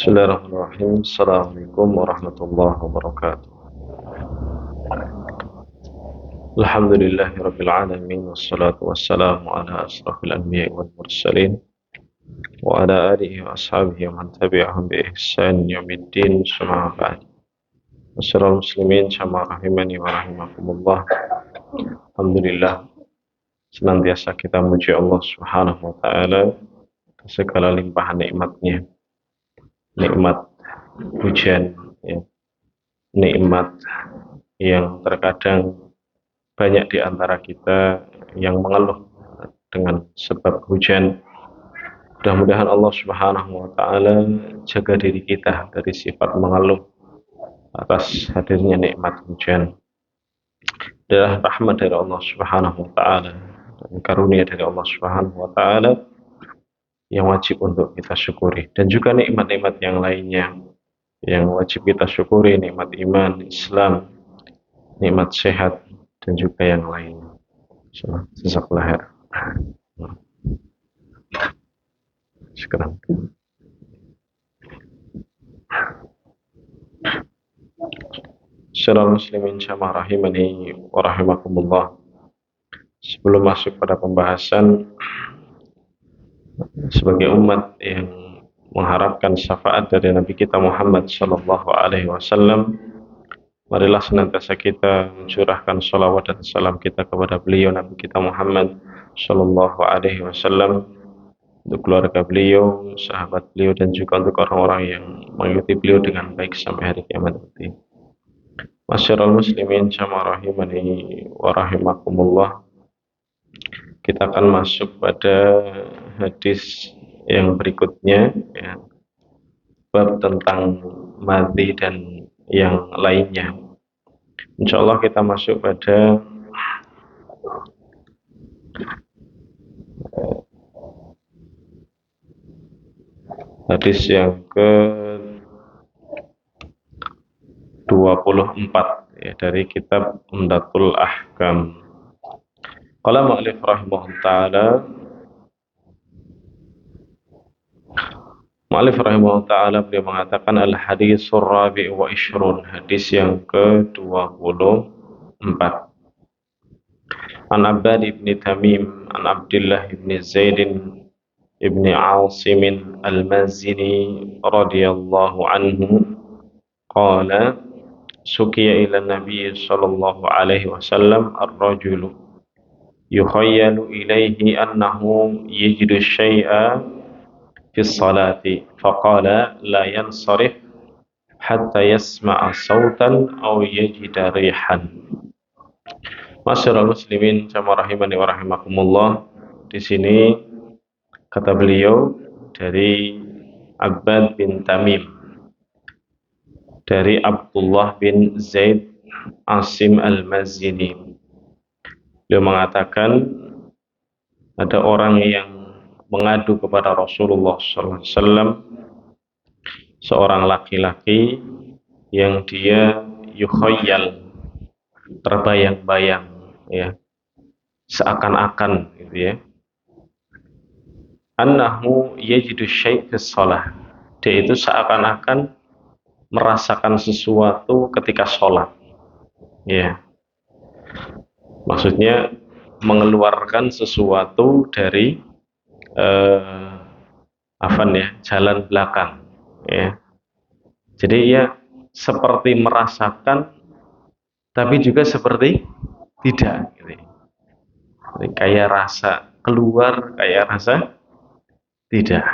Bismillahirrahmanirrahim. Assalamualaikum warahmatullahi wabarakatuh. Alhamdulillahirabbil alamin wassalatu wassalamu ala asrafil anbiya'i wal mursalin wa ala alihi wa ashabihi wa man tabi'ahum bi ihsan yaumiddin. Summa ba'd. Asyrafil muslimin jamaah rahimani wa rahimakumullah. Alhamdulillah, senantiasa kita memuji Allah Subhanahu wa taala atas segala limpahan nikmatnya. Nikmat hujan, ya. Nikmat yang terkadang banyak di antara kita yang mengeluh dengan sebab hujan. Mudah-mudahan Allah Subhanahu wa taala jaga diri kita dari sifat mengeluh atas hadirnya nikmat hujan. Adalah rahmat dari Allah Subhanahu wa taala dan karunia dari Allah Subhanahu wa taala yang wajib untuk kita syukuri, dan juga nikmat-nikmat yang lainnya yang wajib kita syukuri, nikmat iman, Islam, nikmat sehat, dan juga yang lainnya. Jazakallahu khair. Sekarang Saudara muslimin jamaah rahimani wa rahimakumullah. Sebelum masuk pada pembahasan, sebagai umat yang mengharapkan syafaat dari Nabi kita Muhammad sallallahu alaihi wasallam, marilah senantiasa kita mencurahkan salawat dan salam kita kepada beliau Nabi kita Muhammad sallallahu alaihi wasallam, untuk keluarga beliau, sahabat beliau, dan juga untuk orang-orang yang mengikuti beliau dengan baik sampai hari kiamat nanti. Masyarul muslimin jamaah rahimani wa rahimakumullah. Kita akan masuk pada hadis yang berikutnya, ya, bab tentang mati dan yang lainnya. Insyaallah kita masuk pada hadis yang ke-24, ya, dari kitab Umdatul Ahkam. Qala mu'allif rahimahullah ta'ala, mu'allif rahimahullah ta'ala beliau mengatakan al-hadisur rabi' wa ishrun, hadis yang ke-24. An Abbad ibn Tamim an Abdullah ibn Zaid ibn Asim al-Mazini radhiyallahu anhu qala sukiya ila Nabi sallallahu alaihi wasallam ar-rajulu yukhayyalu ilaihi annahu yajidu syai'a fi sholati faqala la yansarif hatta yasma'a sautan aw yajida rihan. Masyarul muslimin jamaah rahimani wa rahimakumullah. Di sini kata beliau dari Abbad bin Tamim, dari Abdullah bin Zaid Asim al-Mazini. Beliau mengatakan ada orang yang mengadu kepada Rasulullah SAW, seorang laki-laki yang dia yukhayyal, terbayang-bayang, ya, seakan-akan gitu, ya, annahu yajidu syai' fi shalah, dia itu seakan-akan merasakan sesuatu ketika sholat, ya, maksudnya mengeluarkan sesuatu dari jalan belakang, ya. Jadi ia seperti merasakan tapi juga seperti tidak, gitu. Jadi kayak rasa keluar, kayak rasa tidak.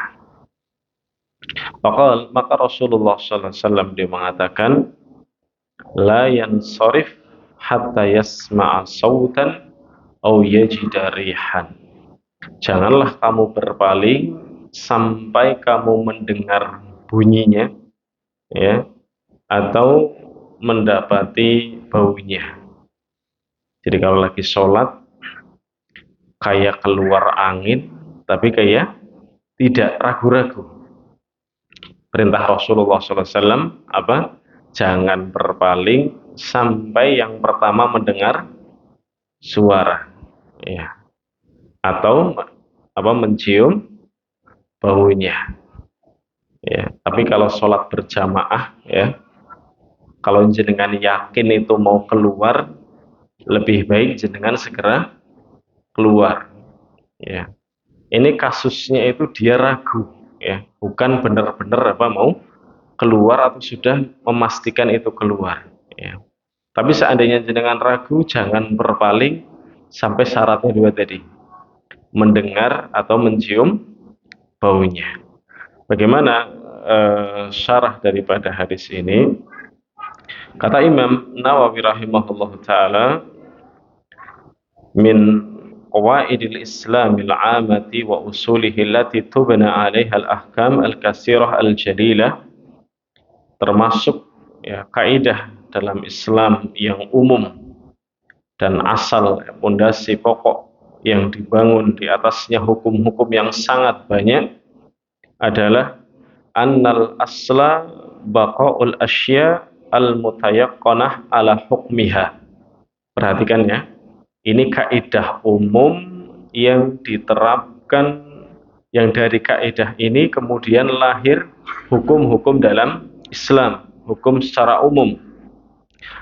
Maka Rasulullah SAW dia mengatakan la yansarif hatta yasma'a sautan aw yajida rihan. Janganlah kamu berpaling sampai kamu mendengar bunyinya, ya, atau mendapati baunya. Jadi kalau lagi sholat kayak keluar angin tapi kayak tidak, ragu-ragu. Perintah Rasulullah SAW apa? Jangan berpaling sampai yang pertama mendengar suara, ya, atau mencium baunya, Ya, tapi kalau sholat berjamaah, ya, kalau jenengan yakin itu mau keluar, lebih baik jenengan segera keluar. Ya, ini kasusnya itu dia ragu, ya, bukan benar-benar apa mau keluar atau sudah memastikan itu keluar. Ya. Tapi seandainya jenengan ragu, jangan berpaling sampai syaratnya dua tadi, mendengar atau mencium baunya. Bagaimana syarah daripada hadis ini? Kata Imam Nawawi rahimahullah ta'ala, min qawaidil islamil amati wa usulihi allati tubna 'alaiha al-ahkam al-katsirah al-jalilah, termasuk ya kaidah dalam Islam yang umum dan asal pondasi pokok yang dibangun di atasnya hukum-hukum yang sangat banyak adalah annal asla baqaul asya al mutayaqqanah ala hukmiha. Perhatikan ya, ini kaidah umum yang diterapkan, yang dari kaidah ini kemudian lahir hukum-hukum dalam Islam, hukum secara umum.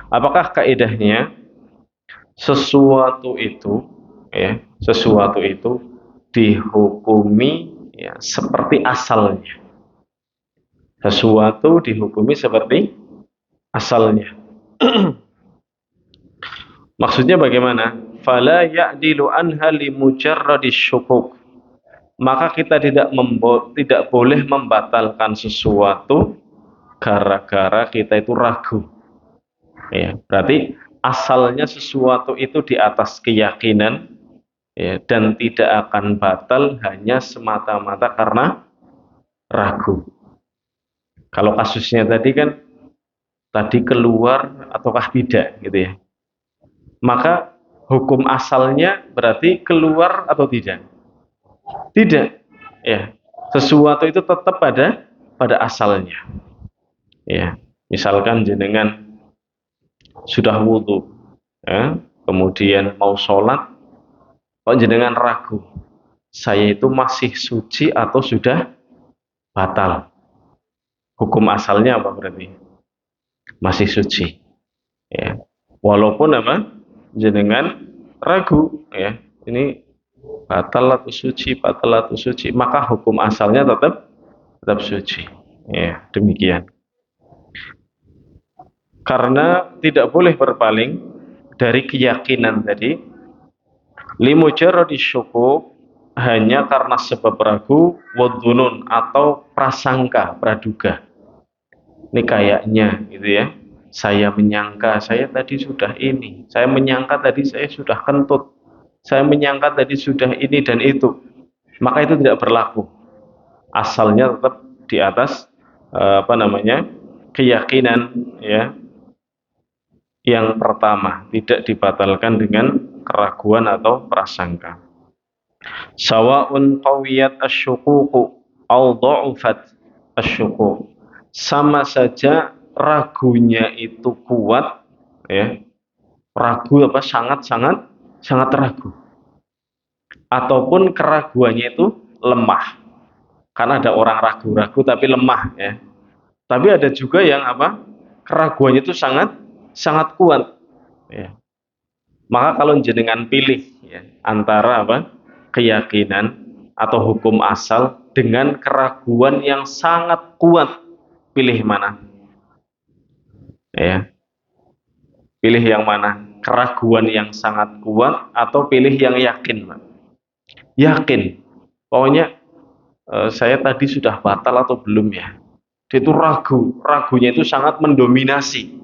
Apakah kaidahnya? Sesuatu itu, ya, sesuatu itu dihukumi ya seperti asalnya. Sesuatu dihukumi seperti asalnya. Maksudnya bagaimana? Fala ya'dilu anha li mujarradis syukuk. Maka kita tidak boleh membatalkan sesuatu gara-gara kita itu ragu. Ya, berarti asalnya sesuatu itu di atas keyakinan, ya, dan tidak akan batal hanya semata-mata karena ragu. Kalau kasusnya tadi kan, tadi keluar ataukah tidak gitu ya, maka hukum asalnya berarti keluar atau tidak? Tidak, ya, sesuatu itu tetap pada asalnya. Ya, misalkan jenengan sudah wudhu, ya, kemudian mau sholat, kok jenengan ragu, saya itu masih suci atau sudah batal? Hukum asalnya apa berarti? Masih suci. Ya. Walaupun apa? Jenengan ragu, ya, ini batal atau suci, batal atau suci, maka hukum asalnya tetap suci. Ya, demikian. Karena tidak boleh berpaling dari keyakinan tadi, limujarradi syukuk, hanya karena sebab ragu, wadhunun atau prasangka, praduga. Ini kayaknya gitu ya, saya menyangka saya tadi sudah ini, saya menyangka tadi saya sudah kentut, saya menyangka tadi sudah ini dan itu, maka itu tidak berlaku. Asalnya tetap di atas keyakinan, ya, yang pertama, tidak dibatalkan dengan keraguan atau prasangka. Sawa'un qawiyat asyukuku au dha'ufat asyukuk. Sama saja ragunya itu kuat, ya. Ragu apa sangat ragu. Ataupun keraguannya itu lemah. Karena ada orang ragu-ragu tapi lemah, ya. Tapi ada juga yang apa? Keraguannya itu sangat kuat, ya. Maka kalau jenengan pilih, ya, antara apa? Keyakinan atau hukum asal dengan keraguan yang sangat kuat, pilih mana? Ya. Pilih yang mana? Keraguan yang sangat kuat atau pilih yang yakin, Pak? Yakin. Pokoknya saya tadi sudah batal atau belum ya? Dia itu ragu, ragunya itu sangat mendominasi.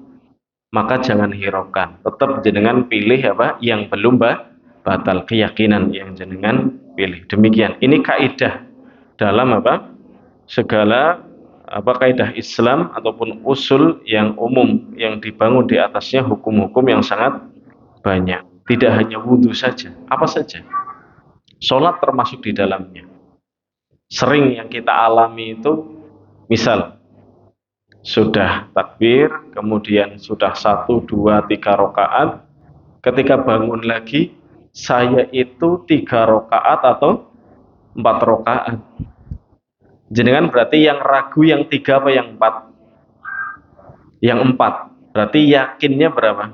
Maka jangan hiraukan, tetap jenengan pilih apa yang belum batal, keyakinan yang jenengan pilih. Demikian, ini kaidah dalam apa segala kaidah Islam ataupun usul yang umum yang dibangun di atasnya hukum-hukum yang sangat banyak. Tidak hanya wudhu saja, apa saja, sholat termasuk di dalamnya. Sering yang kita alami itu, misal sudah takbir, kemudian sudah 1, 2, 3 rakaat, ketika bangun lagi, saya itu 3 rakaat atau 4 rakaat. Jenengan berarti yang ragu yang 3 apa yang 4? Yang 4. Berarti yakinnya berapa?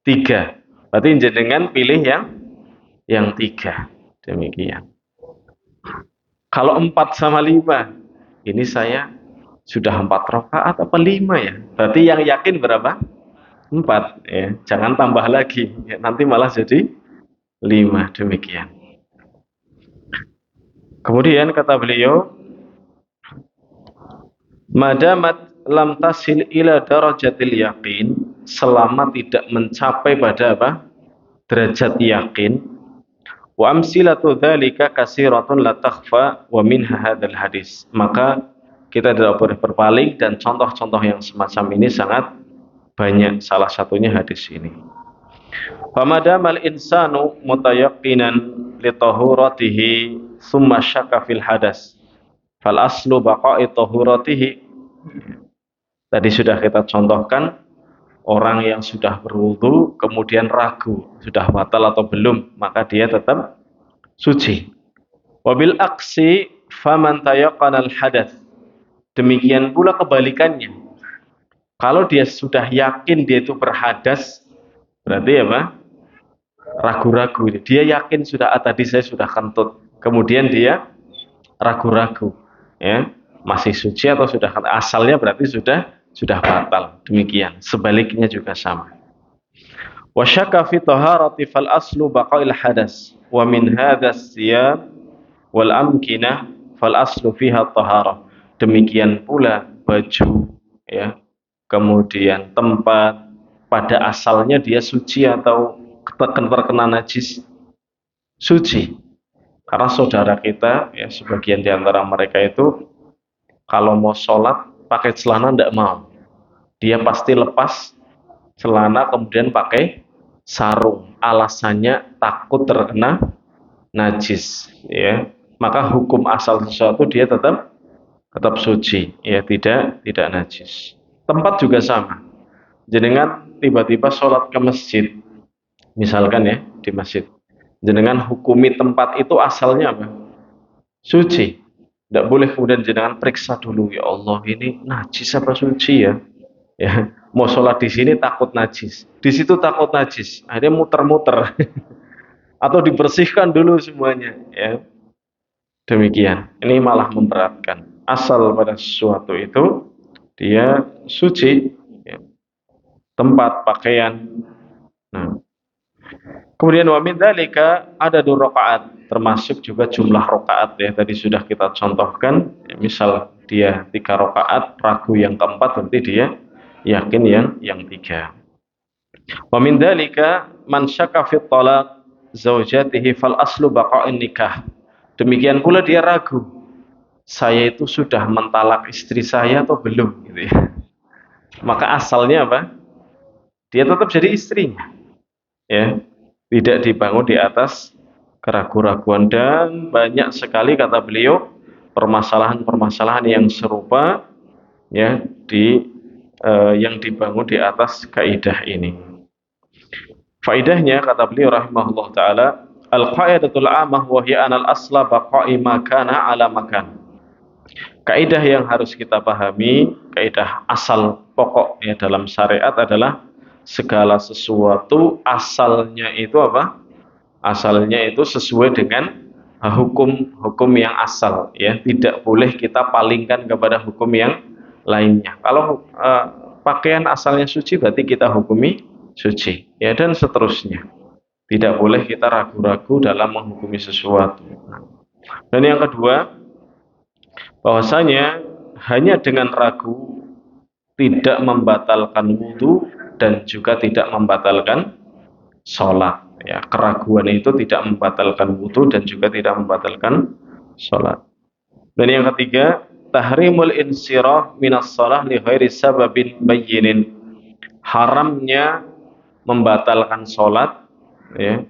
3. Berarti jenengan pilih yang 3. Demikian. Kalau 4 sama 5, ini saya sudah 4 rakaat apa 5 ya? Berarti yang yakin berapa? 4 ya. Jangan tambah lagi ya, nanti malah jadi 5. Demikian. Kemudian kata beliau, madamat lam tasil ila darajatil yaqin, selama tidak mencapai pada apa? Derajat yakin. Wa amsilatu dzalika katsiratun la takhfa wa minha hadzal hadis. Maka kita tidak boleh berpaling dan contoh-contoh yang semacam ini sangat banyak. Salah satunya hadis ini. Famadamal insanu mutayaqqinan li tahuratihi summa syakka fil hadas. Fal aslu baqa'i tahuratihi. Tadi sudah kita contohkan orang yang sudah berwudu kemudian ragu sudah batal atau belum, maka dia tetap suci. Wabil aksi faman tayaqqana al hadath. Demikian pula kebalikannya. Kalau dia sudah yakin dia itu berhadas, berarti apa? Ragu-ragu. Dia yakin sudah tadi saya sudah kentut. Kemudian dia ragu-ragu, ya, masih suci atau sudah asalnya berarti sudah batal. Demikian. Sebaliknya juga sama. Wa syakka fi taharati fal aslu baqa'il hadas wa min hadas siyab wal amkinah fal aslu fiha taharah. Demikian pula baju, ya, kemudian tempat, pada asalnya dia suci atau terkena najis? Suci. Karena saudara kita, ya, sebagian di antara mereka itu kalau mau sholat pakai celana tidak mau, dia pasti lepas celana kemudian pakai sarung, alasannya takut terkena najis, ya. Maka hukum asal sesuatu dia tetap suci, ya, tidak najis. Tempat juga sama. Jenengan tiba-tiba sholat ke masjid, misalkan ya, di masjid. Jenengan hukumi tempat itu asalnya apa? Suci. Tidak boleh kemudian jenengan periksa dulu, ya Allah ini najis apa suci ya? Ya, mau sholat di sini takut najis, di situ takut najis, akhirnya muter-muter. Atau dibersihkan dulu semuanya, ya. Demikian. Ini malah memberatkan. Asal pada sesuatu itu dia suci, ya. Tempat, pakaian. Nah. Kemudian wa min dzalika adadu rakaat, termasuk juga jumlah rakaat, ya. Tadi sudah kita contohkan, ya, misal dia 3 rakaat, ragu yang keempat, berarti dia yakin yang 3. Wa min dzalika man syakka fi talaq zaujatihi fal aslu baqa'in nikah. Demikian pula dia ragu, saya itu sudah mentalak istri saya atau belum, gitu ya. Maka asalnya apa? Dia tetap jadi istrinya, ya. Tidak dibangun di atas keraguan-raguan. Dan banyak sekali kata beliau permasalahan-permasalahan yang serupa, ya, yang dibangun di atas kaidah ini. Faidahnya kata beliau rahimahullah taala, al-qaidatul amah wa hiya anal asla baqa'i makana ala makan. Kaidah yang harus kita pahami, kaidah asal pokok, ya, dalam syariat adalah segala sesuatu asalnya itu apa? Asalnya itu sesuai dengan hukum yang asal, ya. Tidak boleh kita palingkan kepada hukum yang lainnya. Kalau pakaian asalnya suci berarti kita hukumi suci, ya, dan seterusnya. Tidak boleh kita ragu-ragu dalam menghukumi sesuatu. Dan yang kedua, bahwasanya hanya dengan ragu tidak membatalkan wudu dan juga tidak membatalkan sholat, ya. Keraguan itu tidak membatalkan wudu dan juga tidak membatalkan sholat. Dan yang ketiga, tahrimul insirah minas shalah li ghairi sababin bayyinin. Haramnya membatalkan sholat, ya,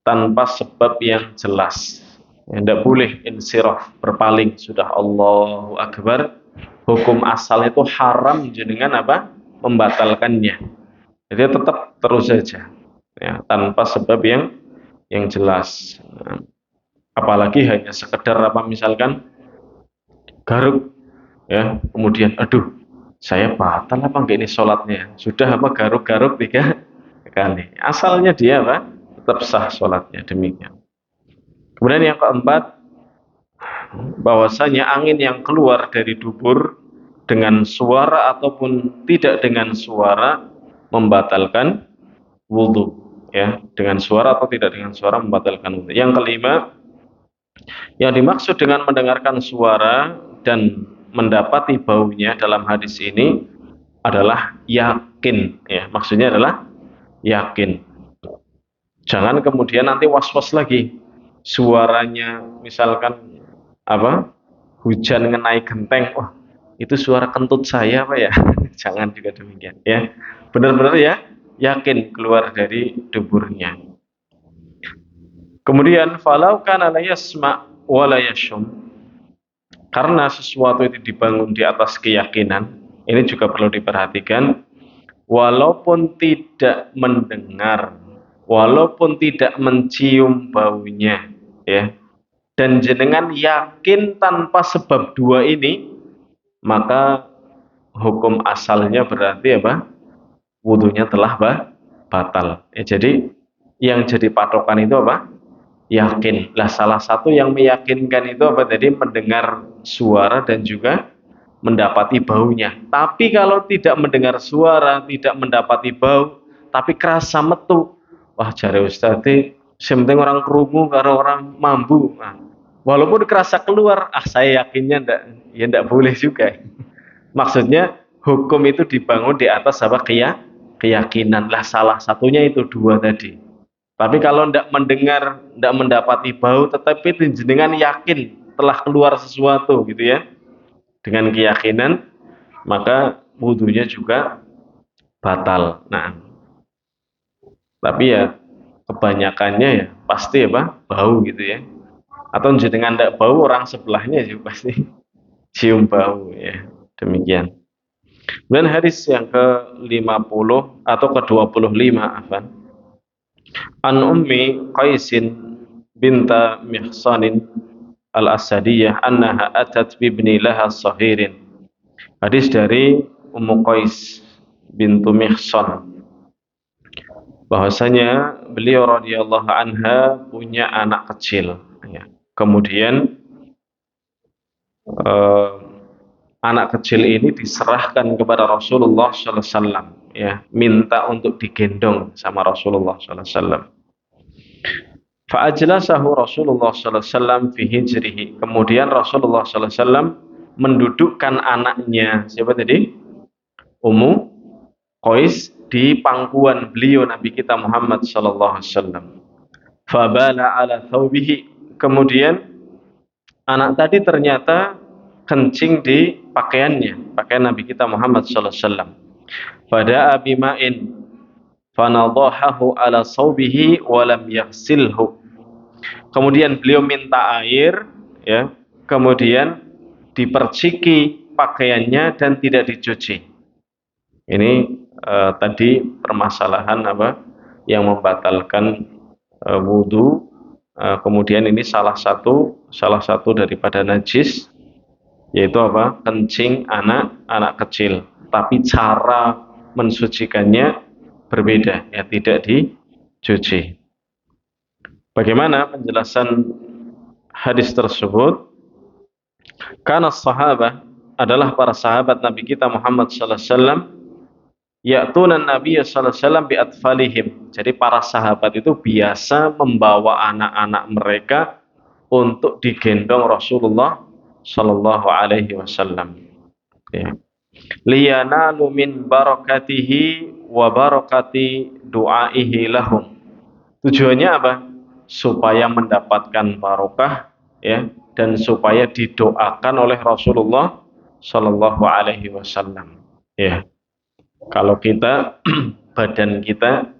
tanpa sebab yang jelas. Tidak boleh insirah, berpaling, sudah Allahu Akbar, hukum asal itu haram jenengan apa? Membatalkannya. Jadi tetap terus saja, ya, tanpa sebab yang jelas. Apalagi hanya sekedar apa, misalkan garuk ya, kemudian aduh saya batal apa enggak ini sholatnya, sudah apa garuk-garuk 3 kali, asalnya dia apa tetap sah sholatnya. Demikian. Kemudian yang keempat, bahwasanya angin yang keluar dari dubur dengan suara ataupun tidak dengan suara membatalkan wudhu, ya, dengan suara atau tidak dengan suara membatalkan wudhu. Yang kelima, yang dimaksud dengan mendengarkan suara dan mendapati baunya dalam hadis ini adalah yakin, ya, maksudnya adalah yakin. Jangan kemudian nanti was-was lagi, suaranya misalkan apa hujan mengenai genteng, wah itu suara kentut saya apa ya. Jangan juga demikian, ya, benar-benar ya yakin keluar dari duburnya. Kemudian falau kana la yasma wa la yashum, karena sesuatu itu dibangun di atas keyakinan, ini juga perlu diperhatikan, walaupun tidak mendengar, walaupun tidak mencium baunya, ya, dan jenengan yakin tanpa sebab dua ini, maka hukum asalnya berarti apa? Wudunya telah batal. Ya, jadi yang jadi patokan itu apa? Yakin. Lah salah satu yang meyakinkan itu apa tadi? Mendengar suara dan juga mendapati baunya. Tapi kalau tidak mendengar suara, tidak mendapati bau, tapi kerasa metu, wah jare Ustaz, sementing orang krungu karo orang mambu. Nah, walaupun kerasa keluar, saya yakinnya ndak, ya ndak boleh juga. Maksudnya hukum itu dibangun di atas apa? Keyakinan. Lah salah satunya itu dua tadi. Tapi kalau ndak mendengar, ndak mendapati bau, tetapi jenengan yakin telah keluar sesuatu gitu ya, dengan keyakinan, maka wudhunya juga batal. Nah, tapi ya kebanyakannya ya pasti apa? Bau gitu ya. Atau jenengan ndak bau, orang sebelahnya juga pasti cium bau ya. Demikian. Dan hadis yang ke-50 atau ke-25, afan. An Ummi Qaisin binta Mihsanin al-Asadiyah annaha atat bibni laha sahirin. Hadis dari Ummu Qais bintu Mihsan, bahwasanya beliau radhiyallahu anha punya anak kecil, ya. Kemudian anak kecil ini diserahkan kepada Rasulullah sallallahu alaihi wasallam, ya, minta untuk digendong sama Rasulullah sallallahu alaihi wasallam. Fa'ajlasahu Rasulullah sallallahu alaihi wasallam fi hijrihi. Kemudian Rasulullah sallallahu alaihi wasallam mendudukkan anaknya, siapa tadi? Ummu Qais, di pangkuan beliau Nabi kita Muhammad sallallahu alaihi wasallam. Fabala ala thawbihi. Kemudian anak tadi ternyata kencing di pakaiannya, pakaian Nabi kita Muhammad sallallahu alaihi wasallam. Fada'a bima'in fanadhahahu ala thawbihi wa lam yaghsilhu. Kemudian beliau minta air, ya, kemudian diperciki pakaiannya dan tidak dicuci. Ini tadi permasalahan apa yang membatalkan wudhu. Kemudian ini salah satu daripada najis, yaitu apa? Kencing anak kecil. Tapi cara mensucikannya berbeda, ya, tidak dicuci. Bagaimana penjelasan hadis tersebut? Karena sahabat adalah para sahabat Nabi kita Muhammad sallallahu alaihi wasallam, ya'tunan Nabi sallallahu alaihi wasallam bi atfalihim. Jadi para sahabat itu biasa membawa anak-anak mereka untuk digendong Rasulullah sallallahu alaihi wasallam. Ya. Liyanalu min barakatihi wa barakati du'aihi lahum. Tujuannya apa? Supaya mendapatkan barokah, ya, dan supaya didoakan oleh Rasulullah sallallahu alaihi wasallam. Ya. Kalau kita badan kita,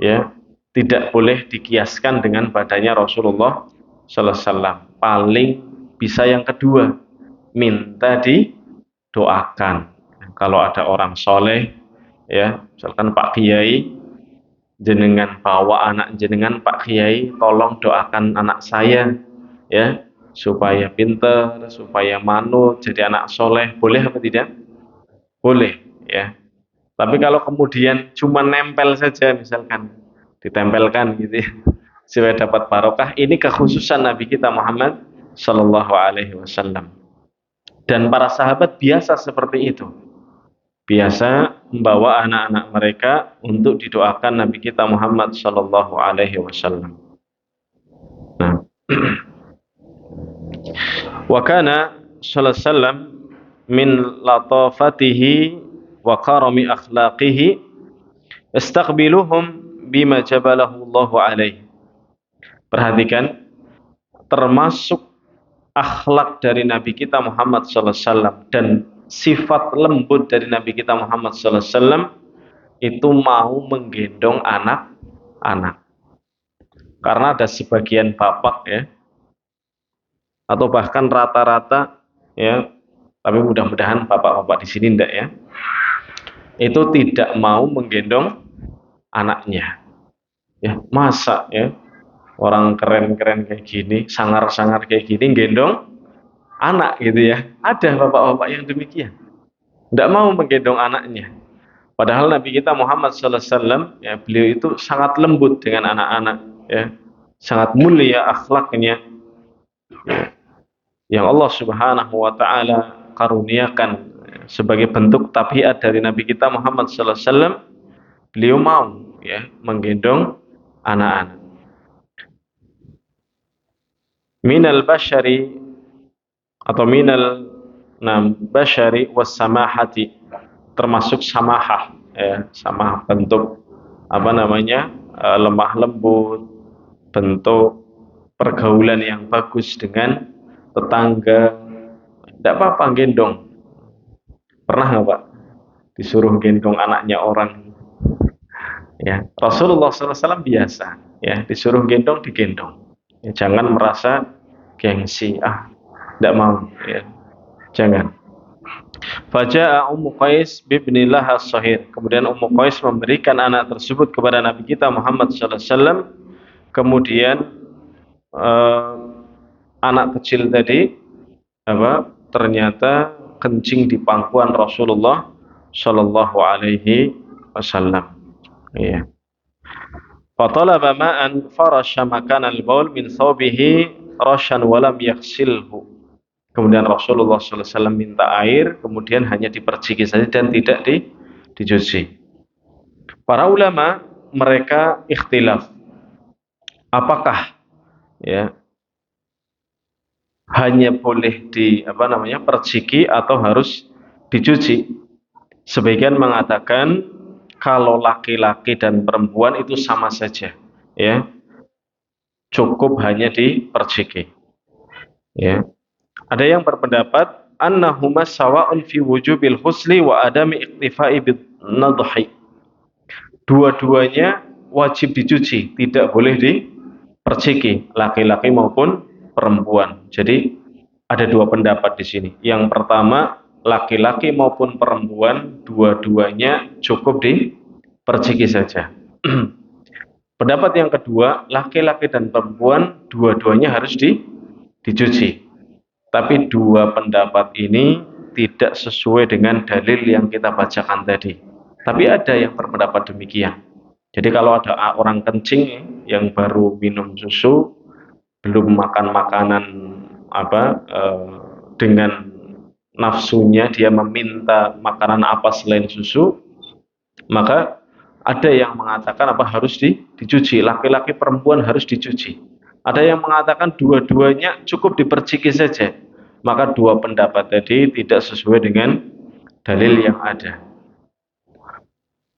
ya, tidak boleh dikiaskan dengan badannya Rasulullah sallallahu alaihi wasallam. Paling bisa yang kedua, minta didoakan. Kalau ada orang soleh, ya, misalkan Pak Kiai, jenengan bawa anak jenengan, Pak Kiai tolong doakan anak saya, ya, supaya pinter, supaya manut, jadi anak soleh, boleh apa tidak? Boleh, ya. Tapi kalau kemudian cuma nempel saja, misalkan ditempelkan gitu ya, supaya dapat barokah, ini kekhususan Nabi kita Muhammad Shallallahu Alaihi Wasallam. Dan para sahabat biasa seperti itu, biasa membawa anak-anak mereka untuk didoakan Nabi kita Muhammad Shallallahu Alaihi Wasallam. Nah, wa kana sallallahu alaihi wasallam min latafatihi wa karami akhlaqihi istaqbiluhum bima jabalahu Allah alaihi. Perhatikan, termasuk akhlak dari Nabi kita Muhammad sallallahu alaihi wasallam dan sifat lembut dari Nabi kita Muhammad sallallahu alaihi wasallam itu mau menggendong anak-anak. Karena ada sebagian bapak ya, atau bahkan rata-rata ya, tapi mudah-mudahan bapak-bapak di sini enggak ya, itu tidak mau menggendong anaknya. Ya, masa ya orang keren-keren kayak gini, sangar-sangar kayak gini gendong anak gitu ya. Ada bapak-bapak yang demikian. Tidak mau menggendong anaknya. Padahal Nabi kita Muhammad sallallahu alaihi wasallam ya, beliau itu sangat lembut dengan anak-anak ya. Sangat mulia akhlaknya. Ya. Yang Allah Subhanahu wa taala karuniakan sebagai bentuk tabiat dari Nabi kita Muhammad sallallahu alaihi wasallam, beliau mau ya menggendong anak-anak. Minal bashari atau minal bashari was samahati, termasuk samahah ya, samahah bentuk apa namanya, lemah lembut, bentuk pergaulan yang bagus dengan tetangga. Tidak apa-apa gendong. Pernah nggak Pak disuruh gendong anaknya orang? Ya, Rasulullah SAW biasa ya, disuruh gendong digendong. Ya, jangan merasa gengsi, tidak mau ya, jangan. Faja'a Ummu Qais bibnillah as-sahir. Kemudian Ummu Qais memberikan anak tersebut kepada Nabi kita Muhammad sallallahu alaihi wasallam. Kemudian anak kecil tadi ternyata kencing di pangkuan Rasulullah sallallahu alaihi wasallam. Iya. Fatalaba ma'an farasha makana al-baul min thawbihi rashan wa lam yaghsilhu. Kemudian Rasulullah sallallahu alaihi wasallam minta air, kemudian hanya diperciki saja dan tidak dicuci. Para ulama mereka ikhtilaf. Apakah ya hanya boleh perciki atau harus dicuci? Sebagian mengatakan kalau laki-laki dan perempuan itu sama saja, ya, cukup hanya diperciki. Ya, ada yang berpendapat annahuma sawa'un fi wujubil husli wa adami iktifai bin nadhi. Dua-duanya wajib dicuci, tidak boleh diperciki, laki-laki maupun perempuan. Jadi ada dua pendapat di sini. Yang pertama, laki-laki maupun perempuan dua-duanya cukup diperciki saja. Pendapat yang kedua, laki-laki dan perempuan dua-duanya harus dicuci. Tapi dua pendapat ini tidak sesuai dengan dalil yang kita bacakan tadi. Tapi ada yang berpendapat demikian. Jadi kalau ada orang kencing yang baru minum susu, belum makan makanan dengan nafsunya dia meminta makanan apa selain susu, maka ada yang mengatakan harus dicuci, laki-laki perempuan harus dicuci. Ada yang mengatakan dua-duanya cukup diperciki saja. Maka dua pendapat tadi tidak sesuai dengan dalil yang ada.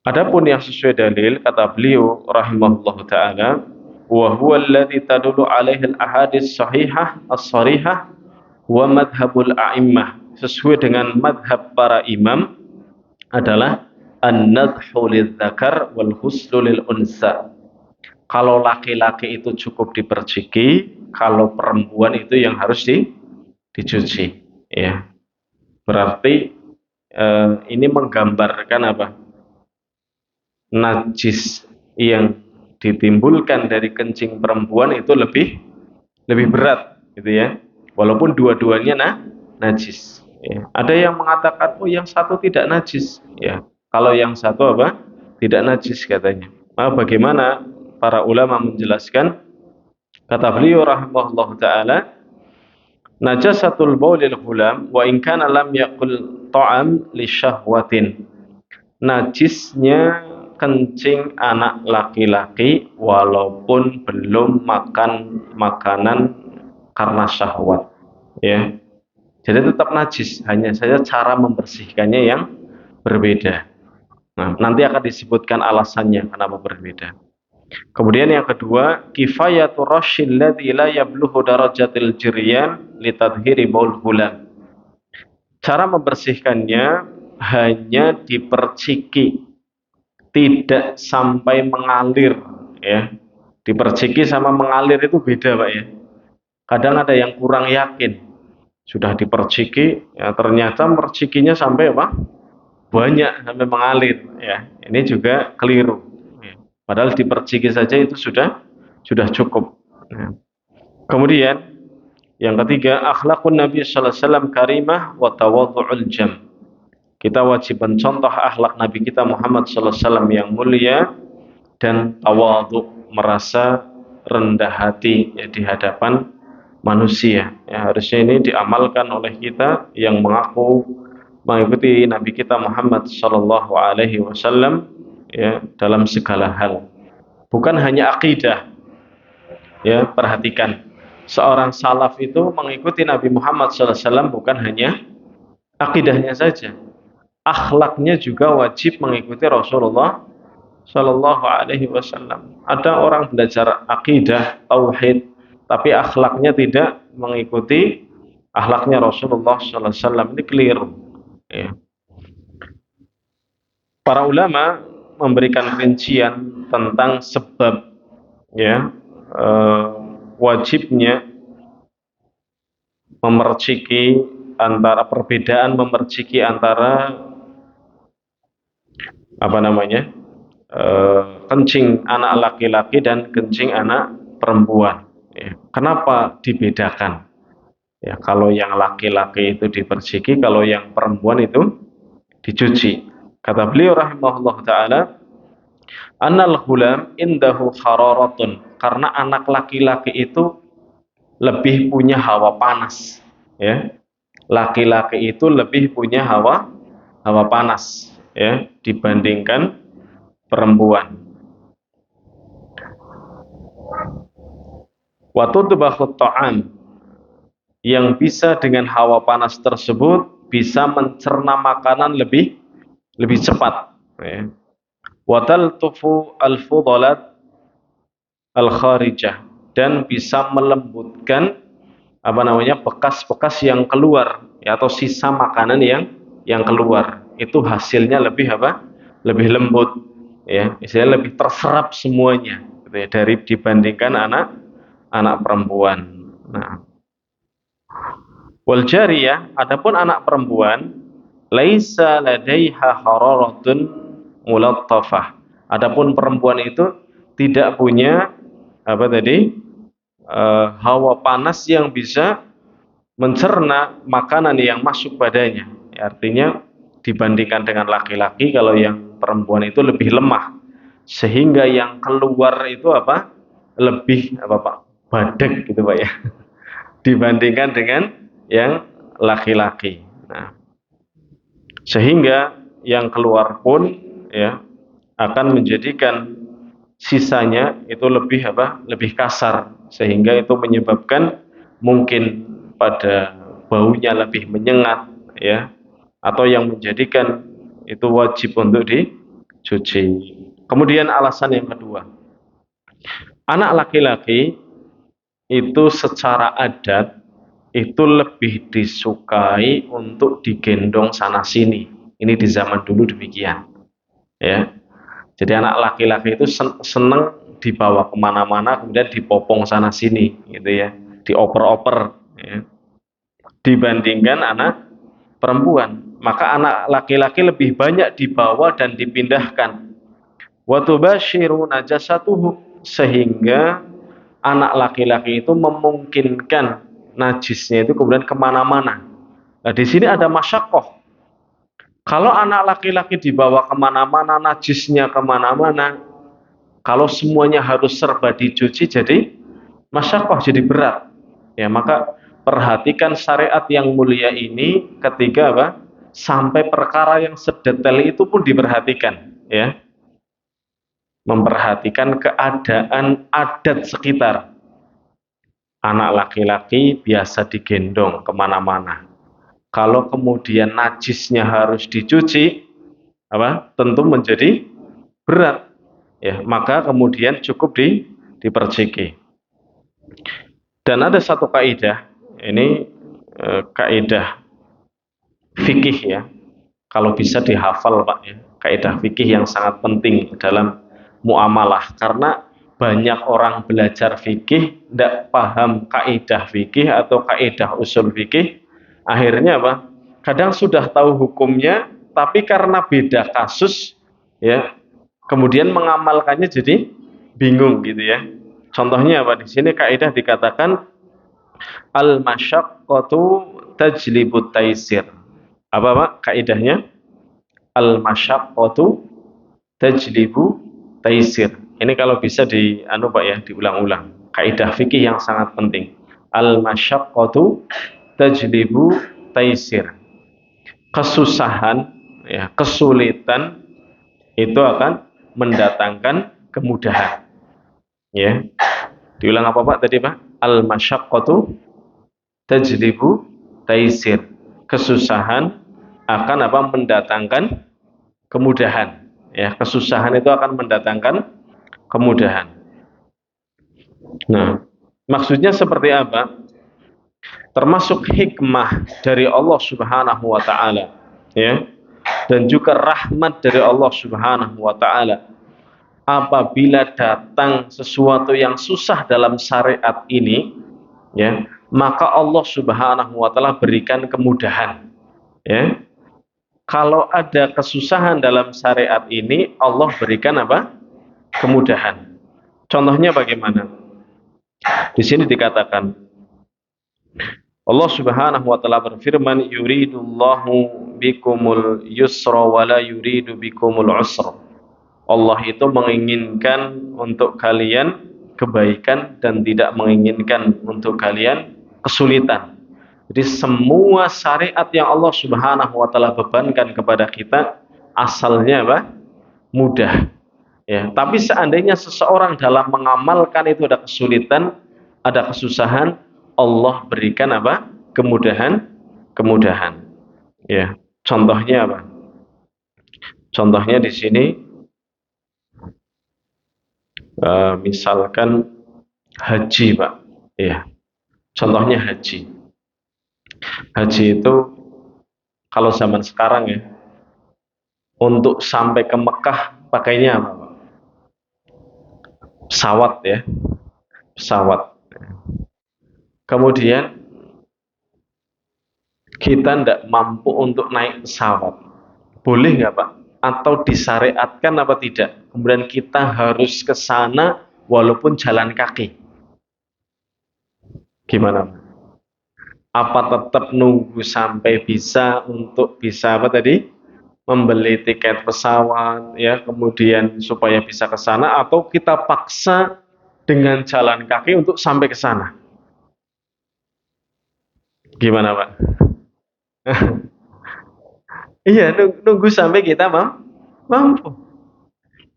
Adapun yang sesuai dalil, kata beliau rahimahullahu taala, wa huwa alladhi tadullu alaihi al-ahadits sahihah as-sarihah wa madhhabul a'immah. Sesuai dengan madhab para imam adalah an-nadhu lidzakar wal huslu lil unsa. Kalau laki-laki itu cukup diperciki, kalau perempuan itu yang harus dicuci, ya. Berarti ini menggambarkan najis yang ditimbulkan dari kencing perempuan itu lebih berat, gitu ya. walaupun dua-duanya najis. Ya. Ada yang mengatakan, oh yang satu tidak najis. Ya, kalau yang satu apa? Tidak najis katanya. Nah, bagaimana para ulama menjelaskan? Kata beliau rahimahullah taala, najasatul baulil ghulam wa in kana lam yaqul ta'am li syahwatin. Najisnya kencing anak laki-laki walaupun belum makan makanan karena syahwat, ya. Jadi tetap najis, hanya saja cara membersihkannya yang berbeda. Nah, nanti akan disebutkan alasannya kenapa berbeda. Kemudian yang kedua, kifayatu rasyil ladzi la yablughu darajatil jiryan li tadhhiri baul ghulam. Cara membersihkannya hanya diperciki, tidak sampai mengalir, ya. Diperciki sama mengalir itu beda, Pak, ya. Kadang ada yang kurang yakin, sudah diperciki, ya ternyata mercikinya sampai apa? Banyak, sampai mengalir, ya. Ini juga keliru. Ya. Padahal diperciki saja itu sudah cukup. Ya. Kemudian yang ketiga, akhlakun Nabi sallallahu alaihi wasallam karimah wa tawadhu'ul jam. Kita wajib mencontoh akhlak Nabi kita Muhammad sallallahu alaihi wasallam yang mulia dan tawadhu, merasa rendah hati, ya, di hadapan manusia. Ya, harusnya ini diamalkan oleh kita yang mengaku mengikuti Nabi kita Muhammad sallallahu alaihi wasallam, ya, dalam segala hal. Bukan hanya akidah. Ya, perhatikan. Seorang salaf itu mengikuti Nabi Muhammad sallallahu alaihi wasallam bukan hanya akidahnya saja. Akhlaknya juga wajib mengikuti Rasulullah sallallahu alaihi wasallam. Ada orang belajar akidah, tauhid, tapi akhlaknya tidak mengikuti akhlaknya Rasulullah sallallahu alaihi wasallam. Ini keliru. Ya. Para ulama memberikan rincian tentang sebab, ya, wajibnya memerciki antara perbedaan memerciki antara apa namanya, kencing anak laki-laki dan kencing anak perempuan. Ya. Kenapa dibedakan? Ya, kalau yang laki-laki itu diperciki, kalau yang perempuan itu dicuci. Kata beliau rahimahullah taala, annal ghulam indahu hararatun, karena anak laki-laki itu lebih punya hawa panas, ya. Laki-laki itu lebih punya hawa panas, ya, dibandingkan perempuan. Wa tudbakhut ta'am, yang bisa dengan hawa panas tersebut bisa mencerna makanan lebih cepat, ya. Wa taltufu al-fudalat al-kharijah, dan bisa melembutkan apa namanya, bekas-bekas yang keluar, ya, atau sisa makanan yang keluar, itu hasilnya lebih apa? Lebih lembut, ya, istilahnya lebih terserap semuanya, gitu ya, dari dibandingkan anak perempuan. Nah, wal jariyah, adapun anak perempuan, laisa ladaiha hararatun mulattafah. Adapun perempuan itu tidak punya apa tadi? Hawa panas yang bisa mencerna makanan yang masuk padanya. Ya, artinya dibandingkan dengan laki-laki, kalau yang perempuan itu lebih lemah, sehingga yang keluar itu apa? Lebih apa, Pak? Badek gitu, Pak, ya. Dibandingkan dengan yang laki-laki. Nah, sehingga yang keluar pun, ya, akan menjadikan sisanya itu lebih apa? Lebih kasar, sehingga itu menyebabkan mungkin pada baunya lebih menyengat, ya, atau yang menjadikan itu wajib untuk dicuci. Kemudian alasan yang kedua, anak laki-laki itu secara adat itu lebih disukai untuk digendong sana sini. Ini di zaman dulu demikian, ya. Jadi anak laki-laki itu seneng dibawa kemana-mana, kemudian dipopong sana sini, gitu ya, dioper-oper, ya, dibandingkan anak perempuan. Maka anak laki-laki lebih banyak dibawa dan dipindahkan. Wa tubashiru najasatuhu, sehingga anak laki-laki itu memungkinkan najisnya itu kemudian kemana-mana. Nah, di sini ada masyakoh. Kalau anak laki-laki dibawa kemana-mana, najisnya kemana-mana, kalau semuanya harus serba dicuci, jadi masyakoh, jadi berat. Ya, maka perhatikan syariat yang mulia ini ketika apa? Sampai perkara yang sedetail itu pun diperhatikan, ya. Memperhatikan keadaan adat sekitar. Anak laki-laki biasa digendong kemana-mana. Kalau kemudian najisnya harus dicuci, tentu menjadi berat, ya. Maka kemudian cukup diperciki. Dan ada satu kaidah, ini kaidah fikih, ya. Kalau bisa dihafal, Pak, ya. Kaidah fikih yang sangat penting dalam muamalah, karena banyak orang belajar fikih tidak paham kaidah fikih atau kaidah usul fikih, akhirnya apa? Kadang sudah tahu hukumnya, tapi karena beda kasus, ya, kemudian mengamalkannya jadi bingung gitu, ya. Contohnya apa? Di sini kaidah dikatakan al masyaqqatu tajlibut taisir. Apa, Pak, kaidahnya? Al masyaqqatu tajlibu taisir. Ini kalau bisa Pak, ya, diulang-ulang. Kaidah fikih yang sangat penting. Al masyaqqatu tajlibu taisir. Kesusahan, ya, kesulitan itu akan mendatangkan kemudahan. Ya. Diulang apa, Pak, tadi, Pak? Al masyaqqatu tajlibu taisir. Kesusahan akan mendatangkan kemudahan. Ya, kesusahan itu akan mendatangkan kemudahan. Nah, maksudnya seperti apa? Termasuk hikmah dari Allah Subhanahu wa taala, ya. Dan juga rahmat dari Allah Subhanahu wa taala. Apabila datang sesuatu yang susah dalam syariat ini, ya, maka Allah Subhanahu wa taala berikan kemudahan, ya. Kalau ada kesusahan dalam syariat ini, Allah berikan apa? Kemudahan. Contohnya bagaimana? Di sini dikatakan Allah Subhanahu wa taala berfirman, yuridullahu bikumul yusra wa la yuridu bikumul usra. Allah itu menginginkan untuk kalian kebaikan dan tidak menginginkan untuk kalian kesulitan. Jadi semua syariat yang Allah Subhanahu wa taala bebankan kepada kita asalnya apa? Mudah. Ya, tapi seandainya seseorang dalam mengamalkan itu ada kesulitan, ada kesusahan, Allah berikan apa? Kemudahan, kemudahan. Ya, contohnya apa? Contohnya di sini misalkan haji, Pak. Ya, contohnya haji. Haji itu kalau zaman sekarang, ya, untuk sampai ke Mekah pakainya apa, Pak? Pesawat, ya, pesawat. Kemudian kita tidak mampu untuk naik pesawat, boleh nggak, Pak? Atau disyariatkan apa tidak? Kemudian kita harus ke sana walaupun jalan kaki. Gimana, Pak? Apa tetap nunggu sampai bisa untuk bisa apa tadi? Membeli tiket pesawat, ya, kemudian supaya bisa ke sana, atau kita paksa dengan jalan kaki untuk sampai ke sana? Gimana, Pak? Iya, nunggu sampai kita mampu.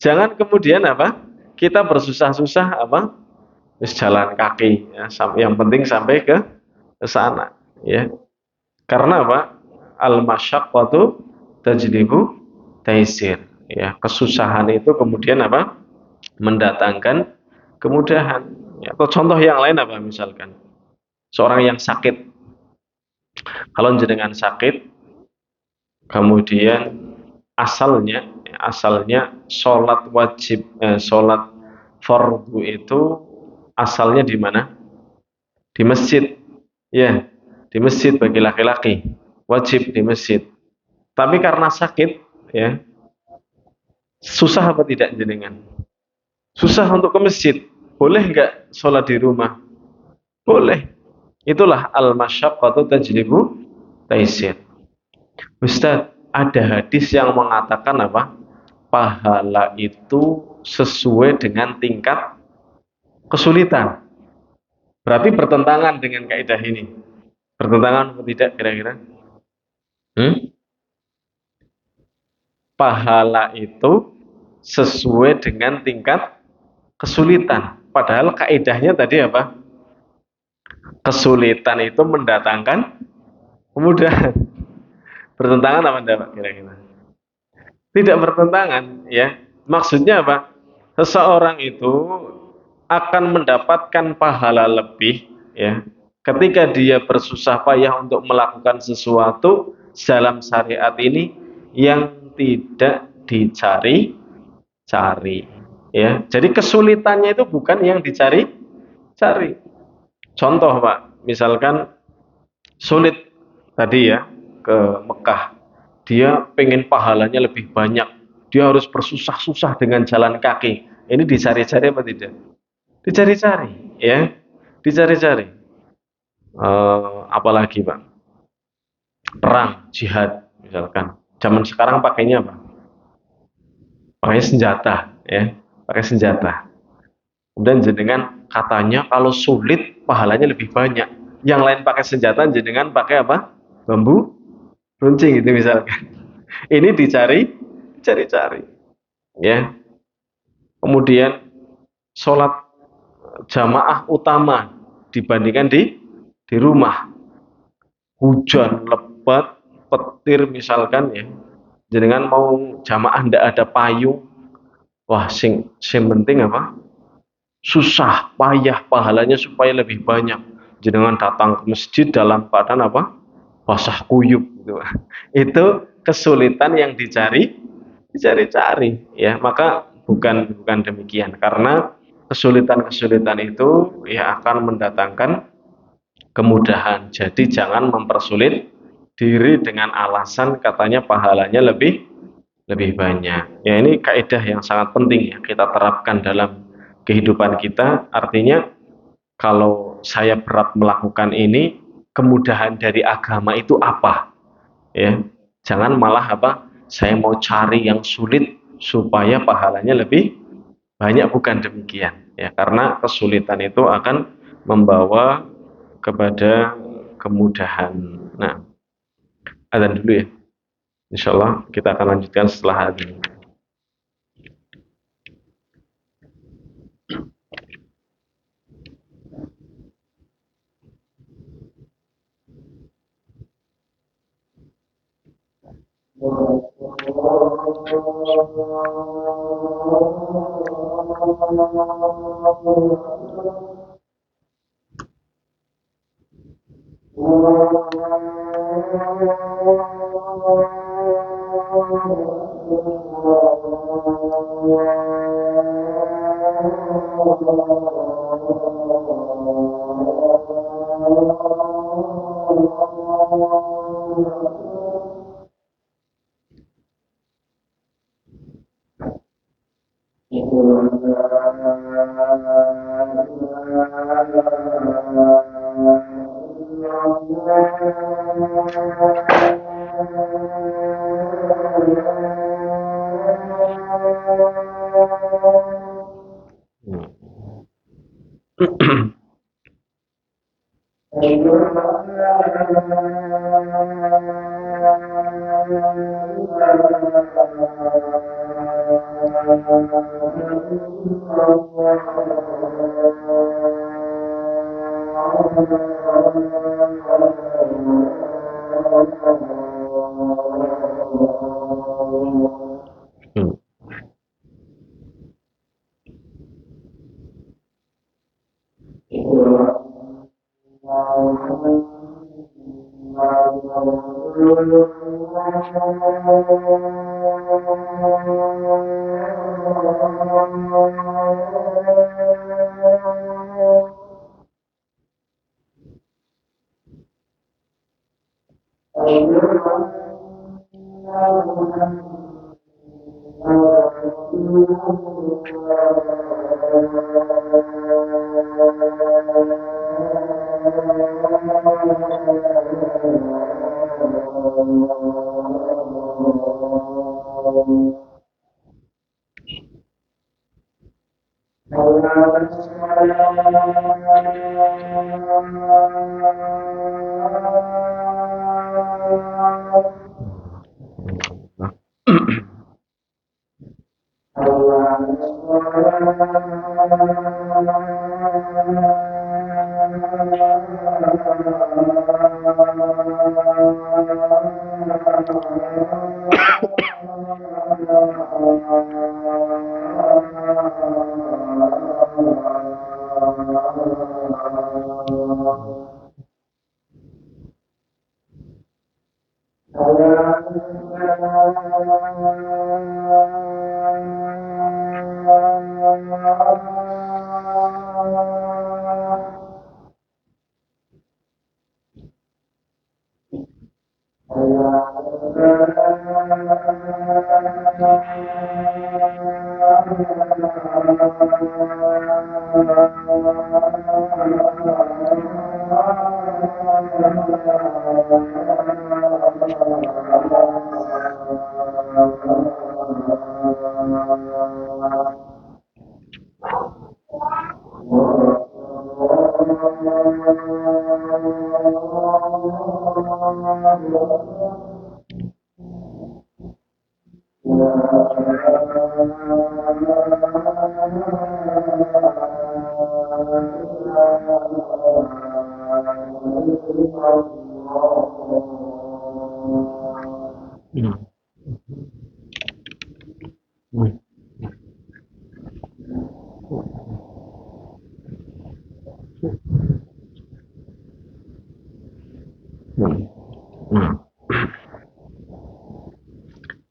Jangan kemudian apa? Kita bersusah-susah jalan kaki, ya, yang penting sampai ke sana, ya. Karena apa? Al masyaqqatu tajlibu taisir, ya. Kesusahan itu kemudian apa? Mendatangkan kemudahan. Ya, atau contoh yang lain apa, misalkan seorang yang sakit. Kalau jenengan sakit, kemudian asalnya sholat wajib, sholat fardu itu asalnya di mana? Di masjid, ya, di masjid bagi laki-laki, wajib di masjid. Tapi karena sakit, ya, susah apa tidak jenengan? Susah untuk ke masjid. Boleh nggak sholat di rumah? Boleh. Itulah al-masyaqqatu tajlibu taisir. Ustaz, ada hadis yang mengatakan apa? Pahala itu sesuai dengan tingkat kesulitan. Berarti bertentangan dengan kaidah ini. Bertentangan atau tidak kira-kira? Hmm? Pahala itu sesuai dengan tingkat kesulitan. Padahal kaidahnya tadi apa? Kesulitan itu mendatangkan kemudahan. Bertentangan apa enggak Pak kira-kira? Tidak bertentangan ya. Maksudnya apa? Seseorang itu akan mendapatkan pahala lebih ya ketika dia bersusah payah untuk melakukan sesuatu dalam syariat ini yang tidak dicari-cari ya. Jadi kesulitannya itu bukan yang dicari-cari. Contoh Pak, misalkan sulit tadi ya ke Mekah, dia pengen pahalanya lebih banyak, dia harus bersusah-susah dengan jalan kaki. Ini dicari-cari apa tidak? Dicari-cari ya, dicari-cari. Apalagi Pak, perang jihad misalkan zaman sekarang pakainya apa? Pakai senjata ya, pakai senjata. Kemudian jenengan katanya kalau sulit pahalanya lebih banyak, yang lain pakai senjata, jenengan pakai apa? Bambu runcing itu misalkan. Ini dicari-cari ya. Kemudian sholat jamaah utama dibandingkan di rumah, hujan lebat, petir misalkan ya, jenengan mau jamaah ndak ada payung, wah sing penting apa? Susah payah pahalanya supaya lebih banyak. Jenengan datang ke masjid dalam keadaan apa? Basah kuyup gitu. Itu kesulitan yang dicari-cari ya. Maka bukan demikian, karena kesulitan-kesulitan itu ya akan mendatangkan kemudahan. Jadi jangan mempersulit diri dengan alasan katanya pahalanya lebih banyak. Ya ini kaidah yang sangat penting ya kita terapkan dalam kehidupan kita. Artinya kalau saya berat melakukan ini, kemudahan dari agama itu apa? Ya, jangan malah apa? Saya mau cari yang sulit supaya pahalanya lebih banyak, bukan demikian. Ya, karena kesulitan itu akan membawa kepada kemudahan. Nah, adzan dulu ya. Insya Allah kita akan lanjutkan setelah adzan.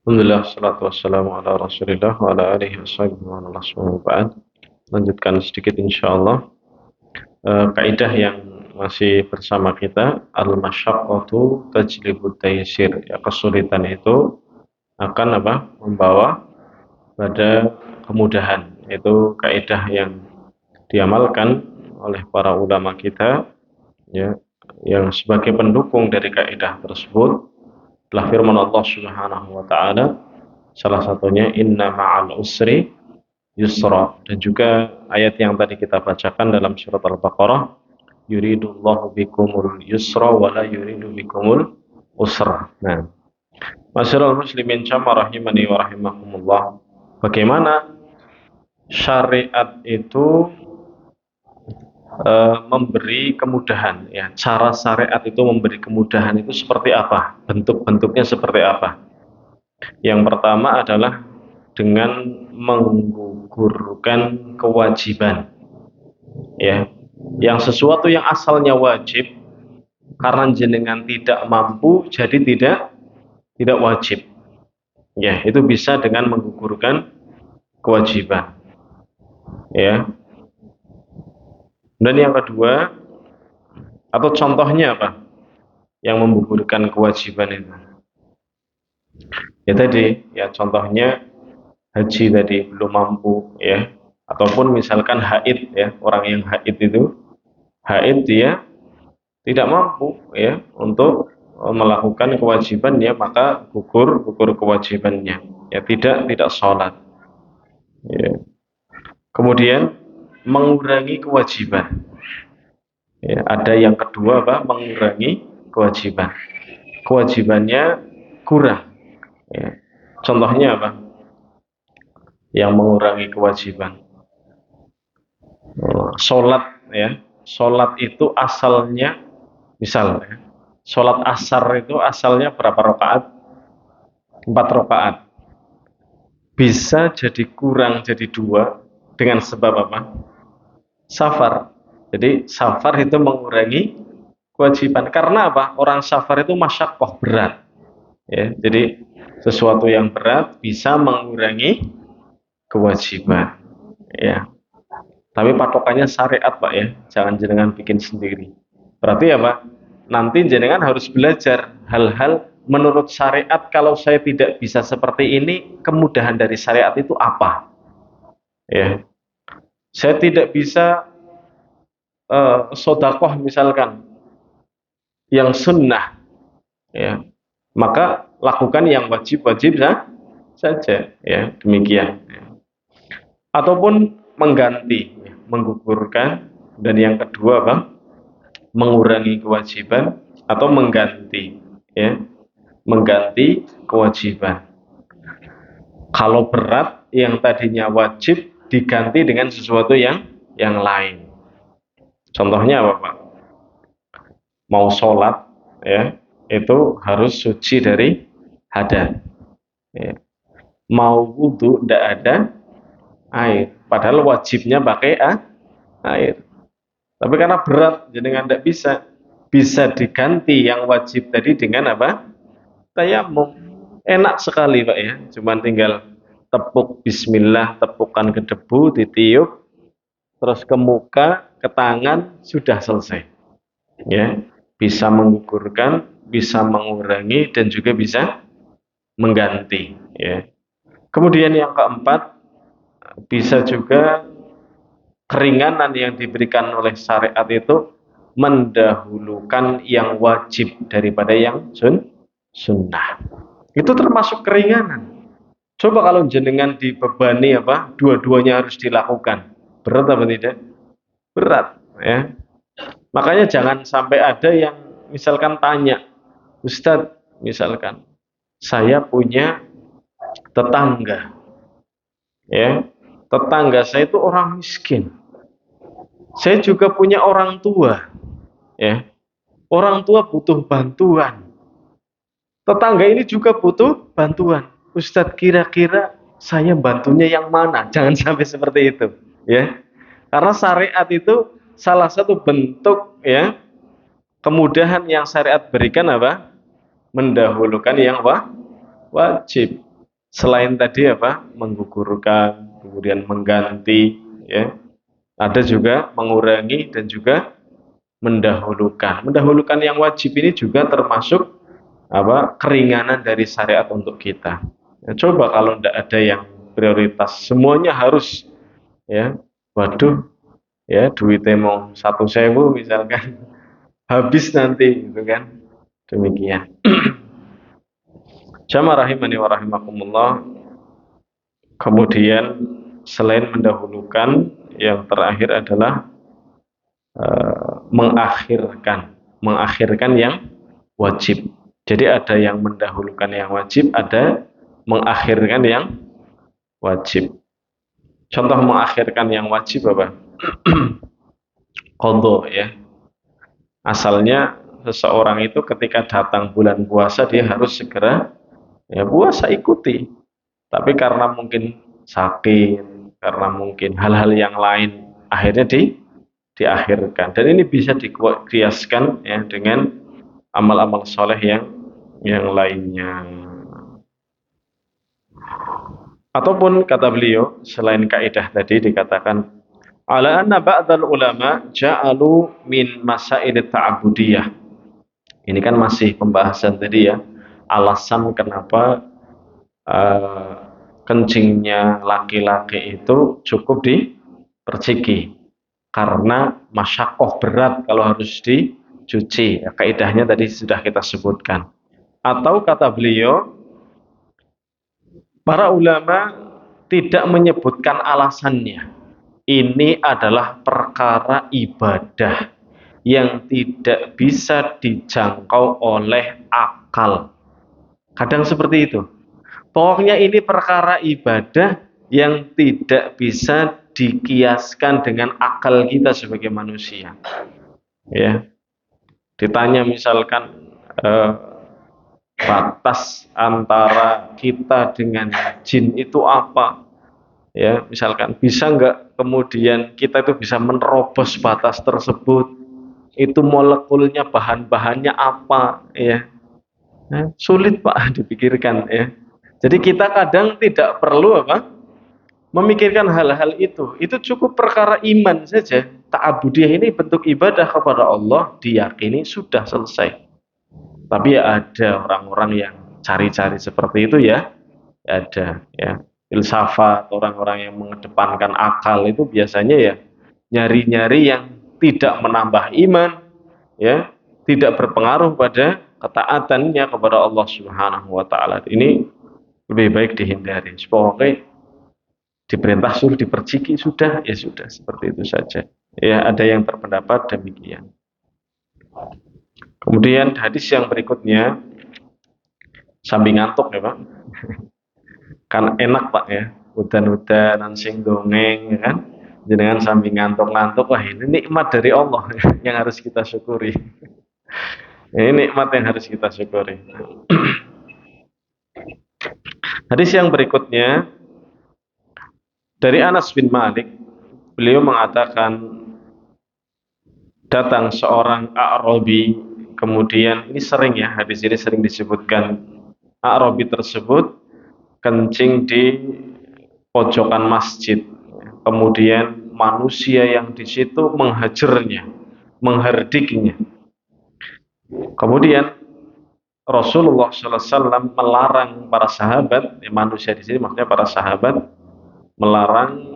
Alhamdulillah, salatu wassalamu ala rasulillah wa ala alihi wa ba'd. Lanjutkan sedikit insyaallah. Kaidah yang masih bersama kita, al-masyaqqatu tajlibut taysir. Ya, kesulitan itu akan membawa pada kemudahan. Itu kaidah yang diamalkan oleh para ulama kita, ya, yang sebagai pendukung dari kaidah tersebut telah firman Allah Subhanahu wa taala, salah satunya inna ma'al usri yusra, dan juga ayat yang tadi kita bacakan dalam surat Al-Baqarah, yuridullahu bikumul yusra wa la yuridu bikumul usra. Nah, masyaallah muslimin jamaah rahimani wa rahimakumullah, bagaimana syariat itu memberi kemudahan, ya, cara syariat itu memberi kemudahan itu seperti apa, bentuk-bentuknya seperti apa. Yang pertama adalah dengan menggugurkan kewajiban, ya, yang sesuatu yang asalnya wajib karena jenengan tidak mampu jadi tidak wajib, ya, itu bisa dengan menggugurkan kewajiban, ya. Dan yang kedua, atau contohnya apa yang menggugurkan kewajiban itu? Ya tadi, ya, contohnya haji tadi belum mampu, ya, ataupun misalkan haid, ya, orang yang haid itu dia tidak mampu, ya, untuk melakukan kewajiban, ya, maka gugur kewajibannya, ya, tidak sholat, ya. Kemudian mengurangi kewajiban, ya, ada yang kedua mengurangi kewajibannya kurang, ya. Contohnya apa yang mengurangi kewajiban? Sholat, ya, sholat itu asalnya, misal, ya, sholat asar itu asalnya berapa rakaat? 4 rakaat, bisa jadi kurang jadi 2 dengan sebab apa? Safar. Jadi safar itu mengurangi kewajiban. Karena apa? Orang safar itu masyaqqah, berat, ya. Jadi sesuatu yang berat bisa mengurangi kewajiban, ya. Tapi patokannya syariat, Pak, ya. Jangan jenengan bikin sendiri. Berarti apa? Nanti jenengan harus belajar hal-hal menurut syariat. Kalau saya tidak bisa seperti ini, kemudahan dari syariat itu apa? Ya. Saya tidak bisa sodakoh misalkan yang sunnah, ya, maka lakukan yang wajib-wajib saja, ya, demikian. Ataupun mengganti, ya, menggugurkan, dan yang kedua bang, mengurangi kewajiban atau mengganti, ya, mengganti kewajiban. Kalau berat yang tadinya wajib diganti dengan sesuatu yang lain. Contohnya apa Pak? Mau sholat, ya, itu harus suci dari hadas. Ya. Mau wudhu tidak ada air, padahal wajibnya pakai air. Tapi karena berat, jadi tidak bisa diganti yang wajib tadi dengan apa? Tayamum. Enak sekali Pak ya, cuman tinggal tepuk bismillah, tepukan ke debu, ditiup, terus ke muka, ke tangan, sudah selesai. Ya, bisa menggugurkan, bisa mengurangi, dan juga bisa mengganti. Ya. Kemudian yang keempat, bisa juga keringanan yang diberikan oleh syariat itu mendahulukan yang wajib daripada yang sunnah. Itu termasuk keringanan. Coba kalau jenengan dibebani apa, dua-duanya harus dilakukan, berat apa tidak? Berat, ya. Makanya jangan sampai ada yang misalkan tanya, Ustadz, misalkan saya punya tetangga, ya, tetangga saya itu orang miskin. Saya juga punya orang tua, ya. Orang tua butuh bantuan. Tetangga ini juga butuh bantuan. Ustadz, kira-kira saya bantunya yang mana? Jangan sampai seperti itu, ya. Karena syariat itu salah satu bentuk, ya, kemudahan yang syariat berikan apa? Mendahulukan yang wajib. Selain tadi apa? Menggugurkan, kemudian mengganti, ya. Ada juga mengurangi dan juga mendahulukan. Mendahulukan yang wajib ini juga termasuk apa? Keringanan dari syariat untuk kita. Ya, coba kalau tidak ada yang prioritas, semuanya harus, ya. Waduh, ya, duitnya mau 1.000 misalkan, habis nanti, gitu kan? Demikian. Jamaah rahimani wa rahimakumullah. Kemudian selain mendahulukan, yang terakhir adalah mengakhirkan yang wajib. Jadi ada yang mendahulukan yang wajib, ada mengakhirkan yang wajib. Contoh mengakhirkan yang wajib apa? Qadha, ya. Asalnya seseorang itu ketika datang bulan puasa dia harus segera, ya, puasa, ikuti. Tapi karena mungkin sakit, karena mungkin hal-hal yang lain, akhirnya diakhirkan. Dan ini bisa dikiaskan, ya, dengan amal-amal soleh yang lainnya. Ataupun kata beliau, selain kaidah tadi dikatakan ala anna ba'dal ulama ja'alu min masail ta'abudiyah. Ini kan masih pembahasan tadi, ya, alasan kenapa kencingnya laki-laki itu cukup diperciki karena masyakoh, berat kalau harus dicuci. Ya, kaidahnya tadi sudah kita sebutkan. Atau kata beliau, para ulama tidak menyebutkan alasannya. Ini adalah perkara ibadah yang tidak bisa dijangkau oleh akal. Kadang seperti itu. Pokoknya ini perkara ibadah yang tidak bisa dikiaskan dengan akal kita sebagai manusia. Ya, ditanya misalkan batas antara kita dengan jin itu apa? Ya, misalkan bisa nggak kemudian kita itu bisa menerobos batas tersebut? Itu molekulnya, bahan-bahannya apa? Ya, nah, sulit Pak dipikirkan, ya. Jadi kita kadang tidak perlu apa? Memikirkan hal-hal itu. Itu cukup perkara iman saja. Ta'abudiyah ini bentuk ibadah kepada Allah, diyakini sudah selesai. Tapi ya ada orang-orang yang cari-cari seperti itu, ya. Ada, ya. Filsafat, orang-orang yang mengedepankan akal itu biasanya ya nyari-nyari yang tidak menambah iman, ya, tidak berpengaruh pada ketaatannya kepada Allah Subhanahu wa taala. Ini lebih baik dihindari. Pokoknya diperintah suruh diperciki sudah, ya sudah, seperti itu saja. Ya, ada yang berpendapat demikian. Kemudian hadis yang berikutnya, sambil ngantuk ya Pak. Kan enak Pak ya, udan-udanan sing dongeng ya kan. Jenengan sambil ngantuk-ngantuk, wah ini nikmat dari Allah yang harus kita syukuri. Ini nikmat yang harus kita syukuri. Hadis yang berikutnya dari Anas bin Malik, beliau mengatakan datang seorang A'rabi, kemudian ini sering ya, hadis ini sering disebutkan. A'rabi tersebut kencing di pojokan masjid. Kemudian manusia yang di situ menghajarnya, menghardiknya. Kemudian Rasulullah SAW melarang para sahabat, manusia di sini maksudnya para sahabat, melarang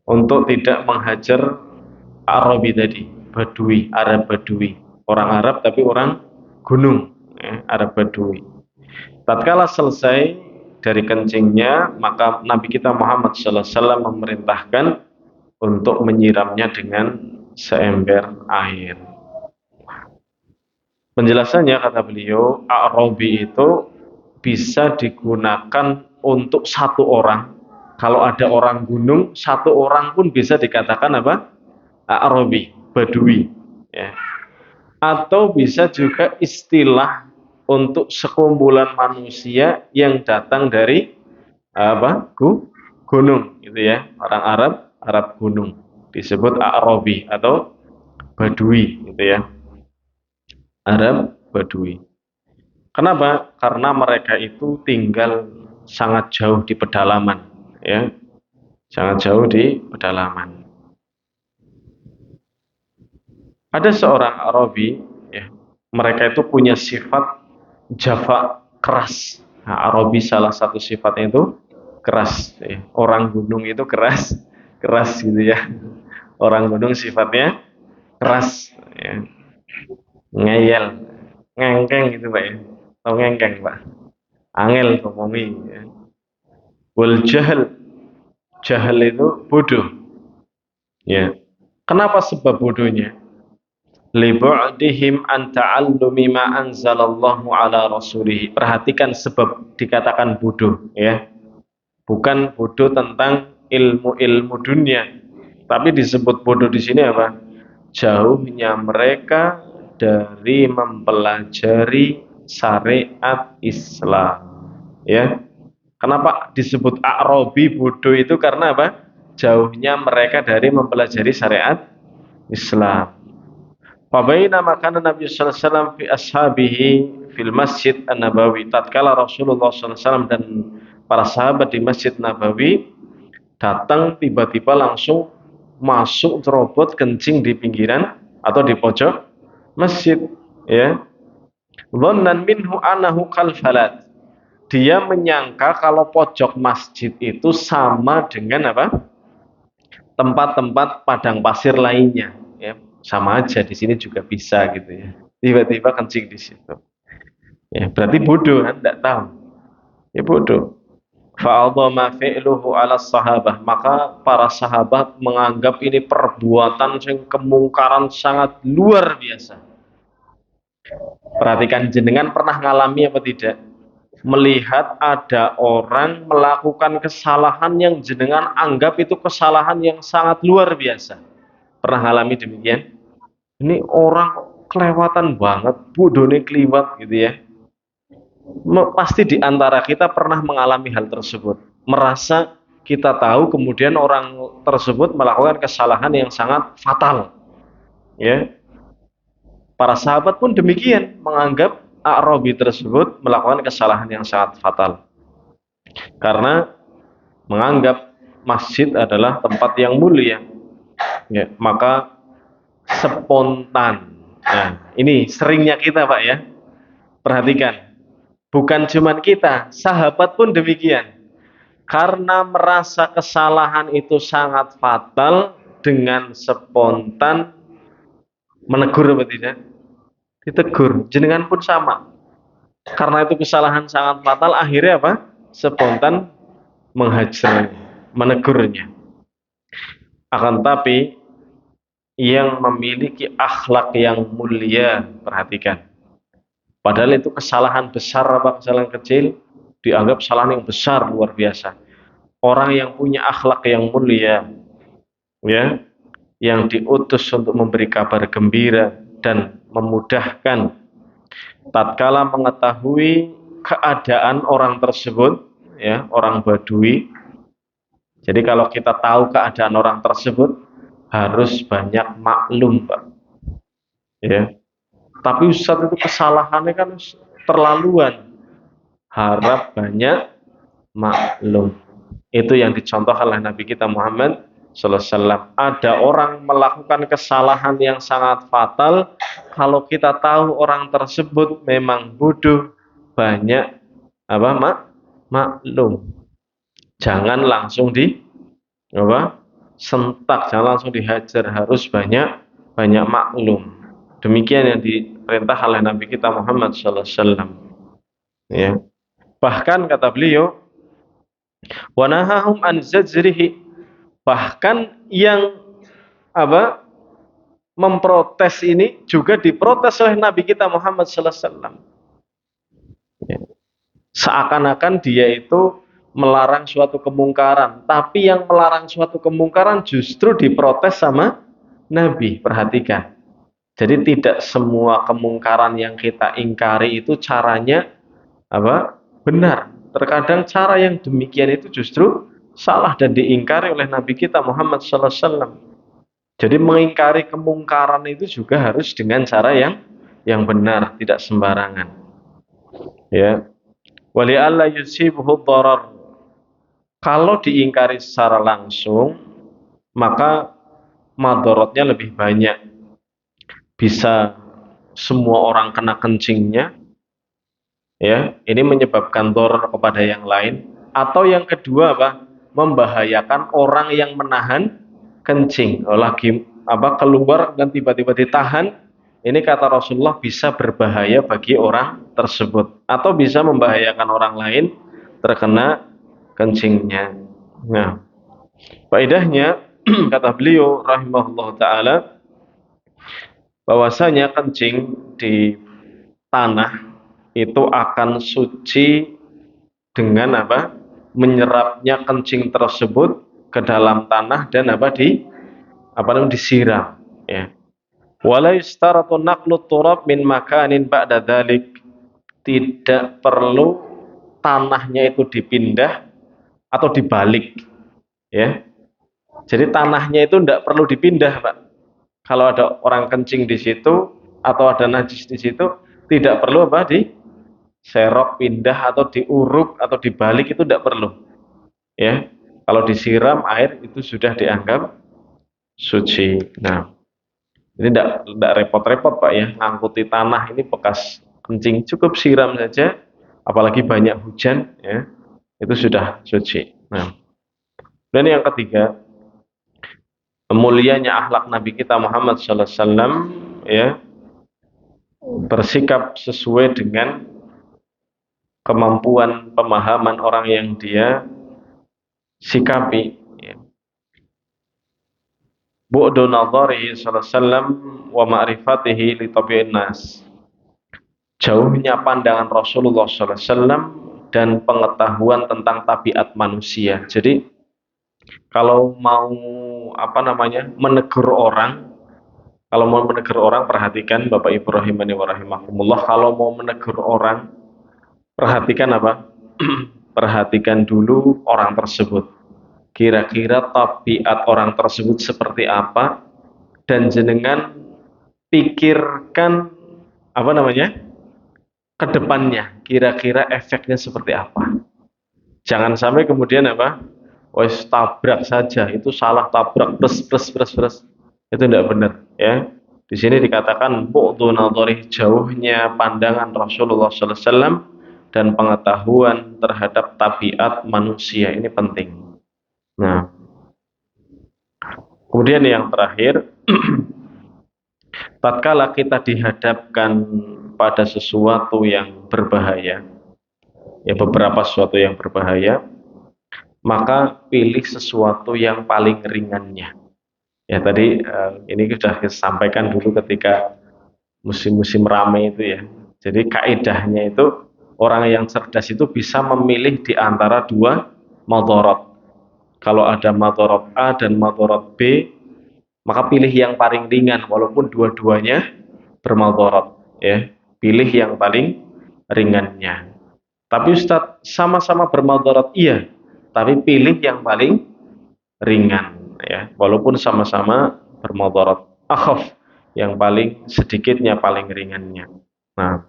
untuk tidak menghajar Arabi tadi, Badui, Arab Badui, orang Arab tapi orang gunung, Arab Badui. Tatkala selesai dari kencingnya, maka Nabi kita Muhammad SAW memerintahkan untuk menyiramnya dengan seember air. Penjelasannya kata beliau, A'rabi itu bisa digunakan untuk satu orang. Kalau ada orang gunung, satu orang pun bisa dikatakan apa? A'rabi, Badui. Ya. Atau bisa juga istilah untuk sekumpulan manusia yang datang dari apa? Gunung, gitu ya. Orang Arab, Arab gunung disebut A'rabi atau Badui, gitu ya. Arab Badui. Kenapa? Karena mereka itu tinggal sangat jauh di pedalaman, ya, sangat jauh di pedalaman. Ada seorang Arabi, ya, mereka itu punya sifat jafa, keras. Nah, Arabi salah satu sifatnya itu keras. Ya. Orang gunung itu keras, keras gitu ya. Orang gunung sifatnya keras. Ya. Ngeyel, ngengkeng gitu Pak ya. Tahu ngengkeng Pak? Angel ngomongi ya. Wal jahal, jahal itu bodoh. Ya. Kenapa sebab bodohnya? Li bu'dihim an ta'allumi ma anzalallahu ala rasulih. Perhatikan sebab dikatakan bodoh ya. Bukan bodoh tentang ilmu-ilmu dunia, tapi disebut bodoh di sini apa? Jauhnya mereka dari mempelajari syariat Islam. Ya. Kenapa disebut A'rabi bodoh itu? Karena apa? Jauhnya mereka dari mempelajari syariat Islam. Fabaina makana Nabi sallallahu alaihi wasallam fi ashabihi fil Masjid An-Nabawi. Tatkala Rasulullah sallallahu alaihi wasallam dan para sahabat di Masjid Nabawi datang, tiba-tiba langsung masuk terobot kencing di pinggiran atau di pojok masjid, ya. Dhannan minhu annahu kalfalat. Dia menyangka kalau pojok masjid itu sama dengan apa? Tempat-tempat padang pasir lainnya, ya. Sama aja di sini juga bisa gitu ya. Tiba-tiba kencing di situ. Ya, berarti bodoh kan, enggak tahu. Ya bodoh. Fa'adhama fi'luhu 'ala sahabah, maka para sahabat menganggap ini perbuatan yang kemungkaran sangat luar biasa. Perhatikan, jenengan pernah ngalami apa tidak? Melihat ada orang melakukan kesalahan yang jenengan anggap itu kesalahan yang sangat luar biasa. Pernah ngalami demikian? Ini orang kelewatan banget, bodohnya kliwat gitu ya. Pasti di antara kita pernah mengalami hal tersebut. Merasa kita tahu, kemudian orang tersebut melakukan kesalahan yang sangat fatal. Ya. Para sahabat pun demikian, menganggap A'rabi tersebut melakukan kesalahan yang sangat fatal. Karena menganggap masjid adalah tempat yang mulia. Ya, maka spontan. Nah, ini seringnya kita, Pak ya. Perhatikan. Bukan cuma kita, sahabat pun demikian. Karena merasa kesalahan itu sangat fatal, dengan spontan menegur apa tidak? Ditegur. Jenengan pun sama. Karena itu kesalahan sangat fatal, akhirnya apa? Spontan menghajar, menegurnya. Akan tapi yang memiliki akhlak yang mulia, perhatikan. Padahal itu kesalahan besar apa kesalahan kecil, dianggap kesalahan yang besar luar biasa. Orang yang punya akhlak yang mulia, ya, yang diutus untuk memberi kabar gembira dan memudahkan tatkala mengetahui keadaan orang tersebut, ya, orang Badui. Jadi kalau kita tahu keadaan orang tersebut harus banyak maklum, Pak. Ya. Tapi Ustadz itu kesalahannya kan terlaluan. Harap banyak maklum. Itu yang dicontohkan oleh Nabi kita Muhammad sallallahu alaihi wasallam. Ada orang melakukan kesalahan yang sangat fatal, kalau kita tahu orang tersebut memang bodoh, banyak maklum. Jangan langsung sentak, jangan langsung dihajar, harus banyak maklum. Demikian yang diperintah oleh Nabi kita Muhammad sallallahu alaihi wasallam. Ya. Bahkan kata beliau, wa nahahum an zajrihi, bahkan yang memprotes ini juga diprotes oleh Nabi kita Muhammad sallallahu alaihi wasallam. Ya. Seakan-akan dia itu melarang suatu kemungkaran, tapi yang melarang suatu kemungkaran justru diprotes sama Nabi. Perhatikan. Jadi tidak semua kemungkaran yang kita ingkari itu caranya benar. Terkadang cara yang demikian itu justru salah dan diingkari oleh Nabi kita Muhammad sallallahu alaihi wasallam. Jadi mengingkari kemungkaran itu juga harus dengan cara yang benar, tidak sembarangan. Ya. Wali alla yusibuhu dharar. Kalau diingkari secara langsung, maka madorotnya lebih banyak. Bisa semua orang kena kencingnya, ya, ini menyebabkan dharar kepada yang lain. Atau yang kedua membahayakan orang yang menahan kencing. Lagi keluar dan tiba-tiba ditahan, ini kata Rasulullah bisa berbahaya bagi orang tersebut, atau bisa membahayakan orang lain terkena kencingnya. Nah, faedahnya kata beliau rahimahullah taala, bahwasanya kencing di tanah itu akan suci dengan menyerapnya kencing tersebut ke dalam tanah dan disiram, ya. Wala yustaratu naqlu turab min makanin ba'da dzalik. Tidak perlu tanahnya itu dipindah atau dibalik, ya. Jadi tanahnya itu tidak perlu dipindah, Pak. Kalau ada orang kencing di situ atau ada najis di situ, tidak perlu diserok, pindah atau diuruk atau dibalik, itu tidak perlu. Ya, kalau disiram air itu sudah dianggap suci. Nah, ini tidak repot-repot, Pak, ya, ngangkuti tanah ini bekas kencing, cukup siram saja, apalagi banyak hujan, ya, itu sudah suci. Nah, dan yang ketiga, mulianya akhlak Nabi kita Muhammad sallallahu alaihi wasallam, ya, bersikap sesuai dengan kemampuan pemahaman orang yang dia sikapi, ya. Bu'du nadharihi sallallahu alaihi wasallam wa ma'rifatihi li tabi'in nas. Jauhnya pandangan Rasulullah sallallahu alaihi wasallam dan pengetahuan tentang tabiat manusia. Jadi kalau mau menegur orang, perhatikan Bapak Ibu rahimani wa rahimakumullah, kalau mau menegur orang, perhatikan perhatikan dulu orang tersebut. Kira-kira tabiat orang tersebut seperti apa, dan jenengan pikirkan ke depannya, kira-kira efeknya seperti apa. Jangan sampai kemudian wes tabrak saja, itu salah, tabrak plus. Itu tidak benar, ya. Di sini dikatakan bu'du nadhari, jauhnya pandangan Rasulullah sallallahu alaihi wasallam dan pengetahuan terhadap tabiat manusia, ini penting. Nah, Kemudian yang terakhir, tatkala kita dihadapkan pada sesuatu yang berbahaya, ya beberapa sesuatu yang berbahaya, maka pilih sesuatu yang paling ringannya. Ya tadi ini sudah saya sampaikan dulu ketika musim-musim ramai itu ya. Jadi kaidahnya itu orang yang cerdas itu bisa memilih di antara dua madharat. Kalau ada madharat A dan madharat B, maka pilih yang paling ringan walaupun dua-duanya bermadharat ya. Pilih yang paling ringannya. Tapi Ustadz sama-sama bermadharat iya, tapi pilih yang paling ringan ya. Walaupun sama-sama bermadharat. Akhaf, yang paling sedikitnya paling ringannya. Nah,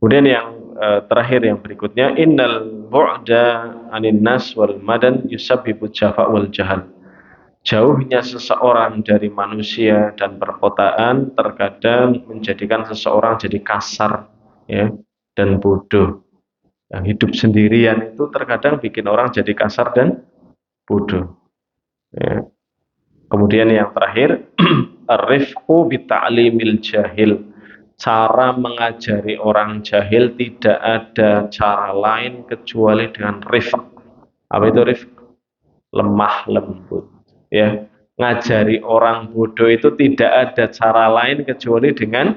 kemudian yang terakhir yang berikutnya, innal bu'da anin nas wal madan yusabbibu jafa wal jahal. Jauhnya seseorang dari manusia dan perkotaan terkadang menjadikan seseorang jadi kasar ya dan bodoh. Yang hidup sendirian itu terkadang bikin orang jadi kasar dan bodoh. Ya. Kemudian yang terakhir, arifku bita'limil jahil. Cara mengajari orang jahil tidak ada cara lain kecuali dengan rifq. Apa itu rifq? Lemah lembut. Ya, ngajari orang bodoh itu tidak ada cara lain kecuali dengan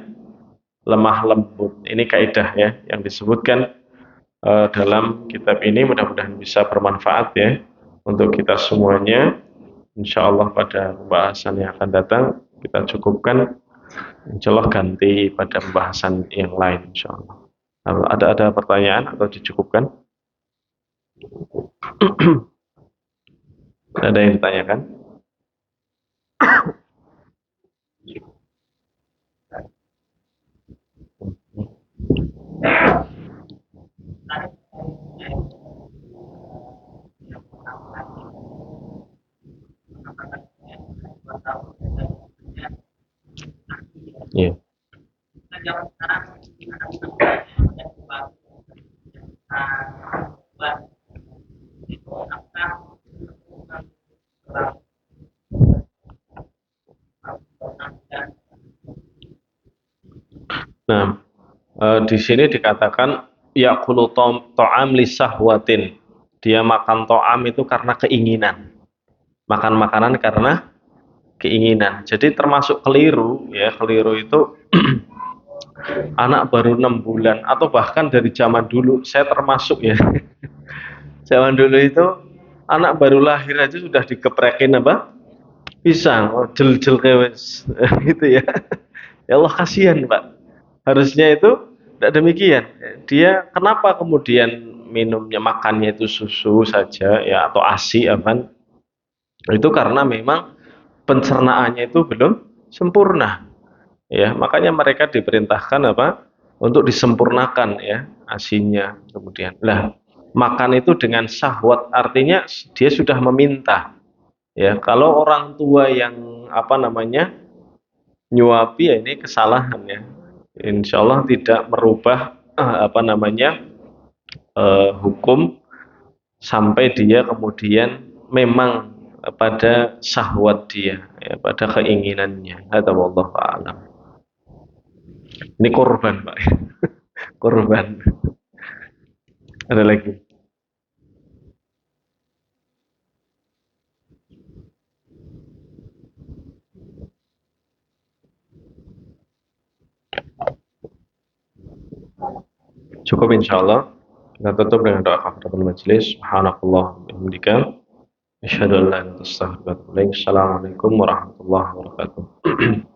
lemah lembut. Ini kaidah ya yang disebutkan dalam kitab ini. Mudah-mudahan bisa bermanfaat ya untuk kita semuanya. Insya Allah pada pembahasan yang akan datang kita cukupkan. Insya Allah ganti pada pembahasan yang lain. Insya Allah. Ada pertanyaan atau dicukupkan? Ada yang ditanyakan? Iya. Nah, di sini dikatakan yaqulu ta'am lisahwatin. Dia makan ta'am itu karena keinginan. Makan makanan karena keinginan. Jadi termasuk keliru ya, keliru itu anak baru 6 bulan atau bahkan dari zaman dulu, saya termasuk ya. Zaman dulu itu anak baru lahir aja sudah dikeprekin apa? Pisang, oh, jel-jel kewes. Gitu ya. Ya Allah kasihan, Pak. Harusnya itu tidak demikian. Dia kenapa kemudian minumnya makannya itu susu saja ya atau ASI apa? Itu karena memang pencernaannya itu belum sempurna. Ya, makanya mereka diperintahkan apa? Untuk disempurnakan ya ASI-nya kemudian. Lah, makan itu dengan syahwat artinya dia sudah meminta. Ya, kalau orang tua yang apa namanya? Nyuapi ya ini kesalahan ya. Insya Allah tidak merubah apa namanya hukum sampai dia kemudian memang pada syahwat dia, ya, pada keinginannya. Hadza wallahu a'lam. Ini korban, Pak. Korban. Ada lagi. Cukup insya Allah. Kita tutup dengan doa kafaratul majelis. Subhanakallah wa bihamdika asyhadu an la ilaha illa anta astaghfiruka wa atubu ilaik. Assalamualaikum warahmatullahi wabarakatuh.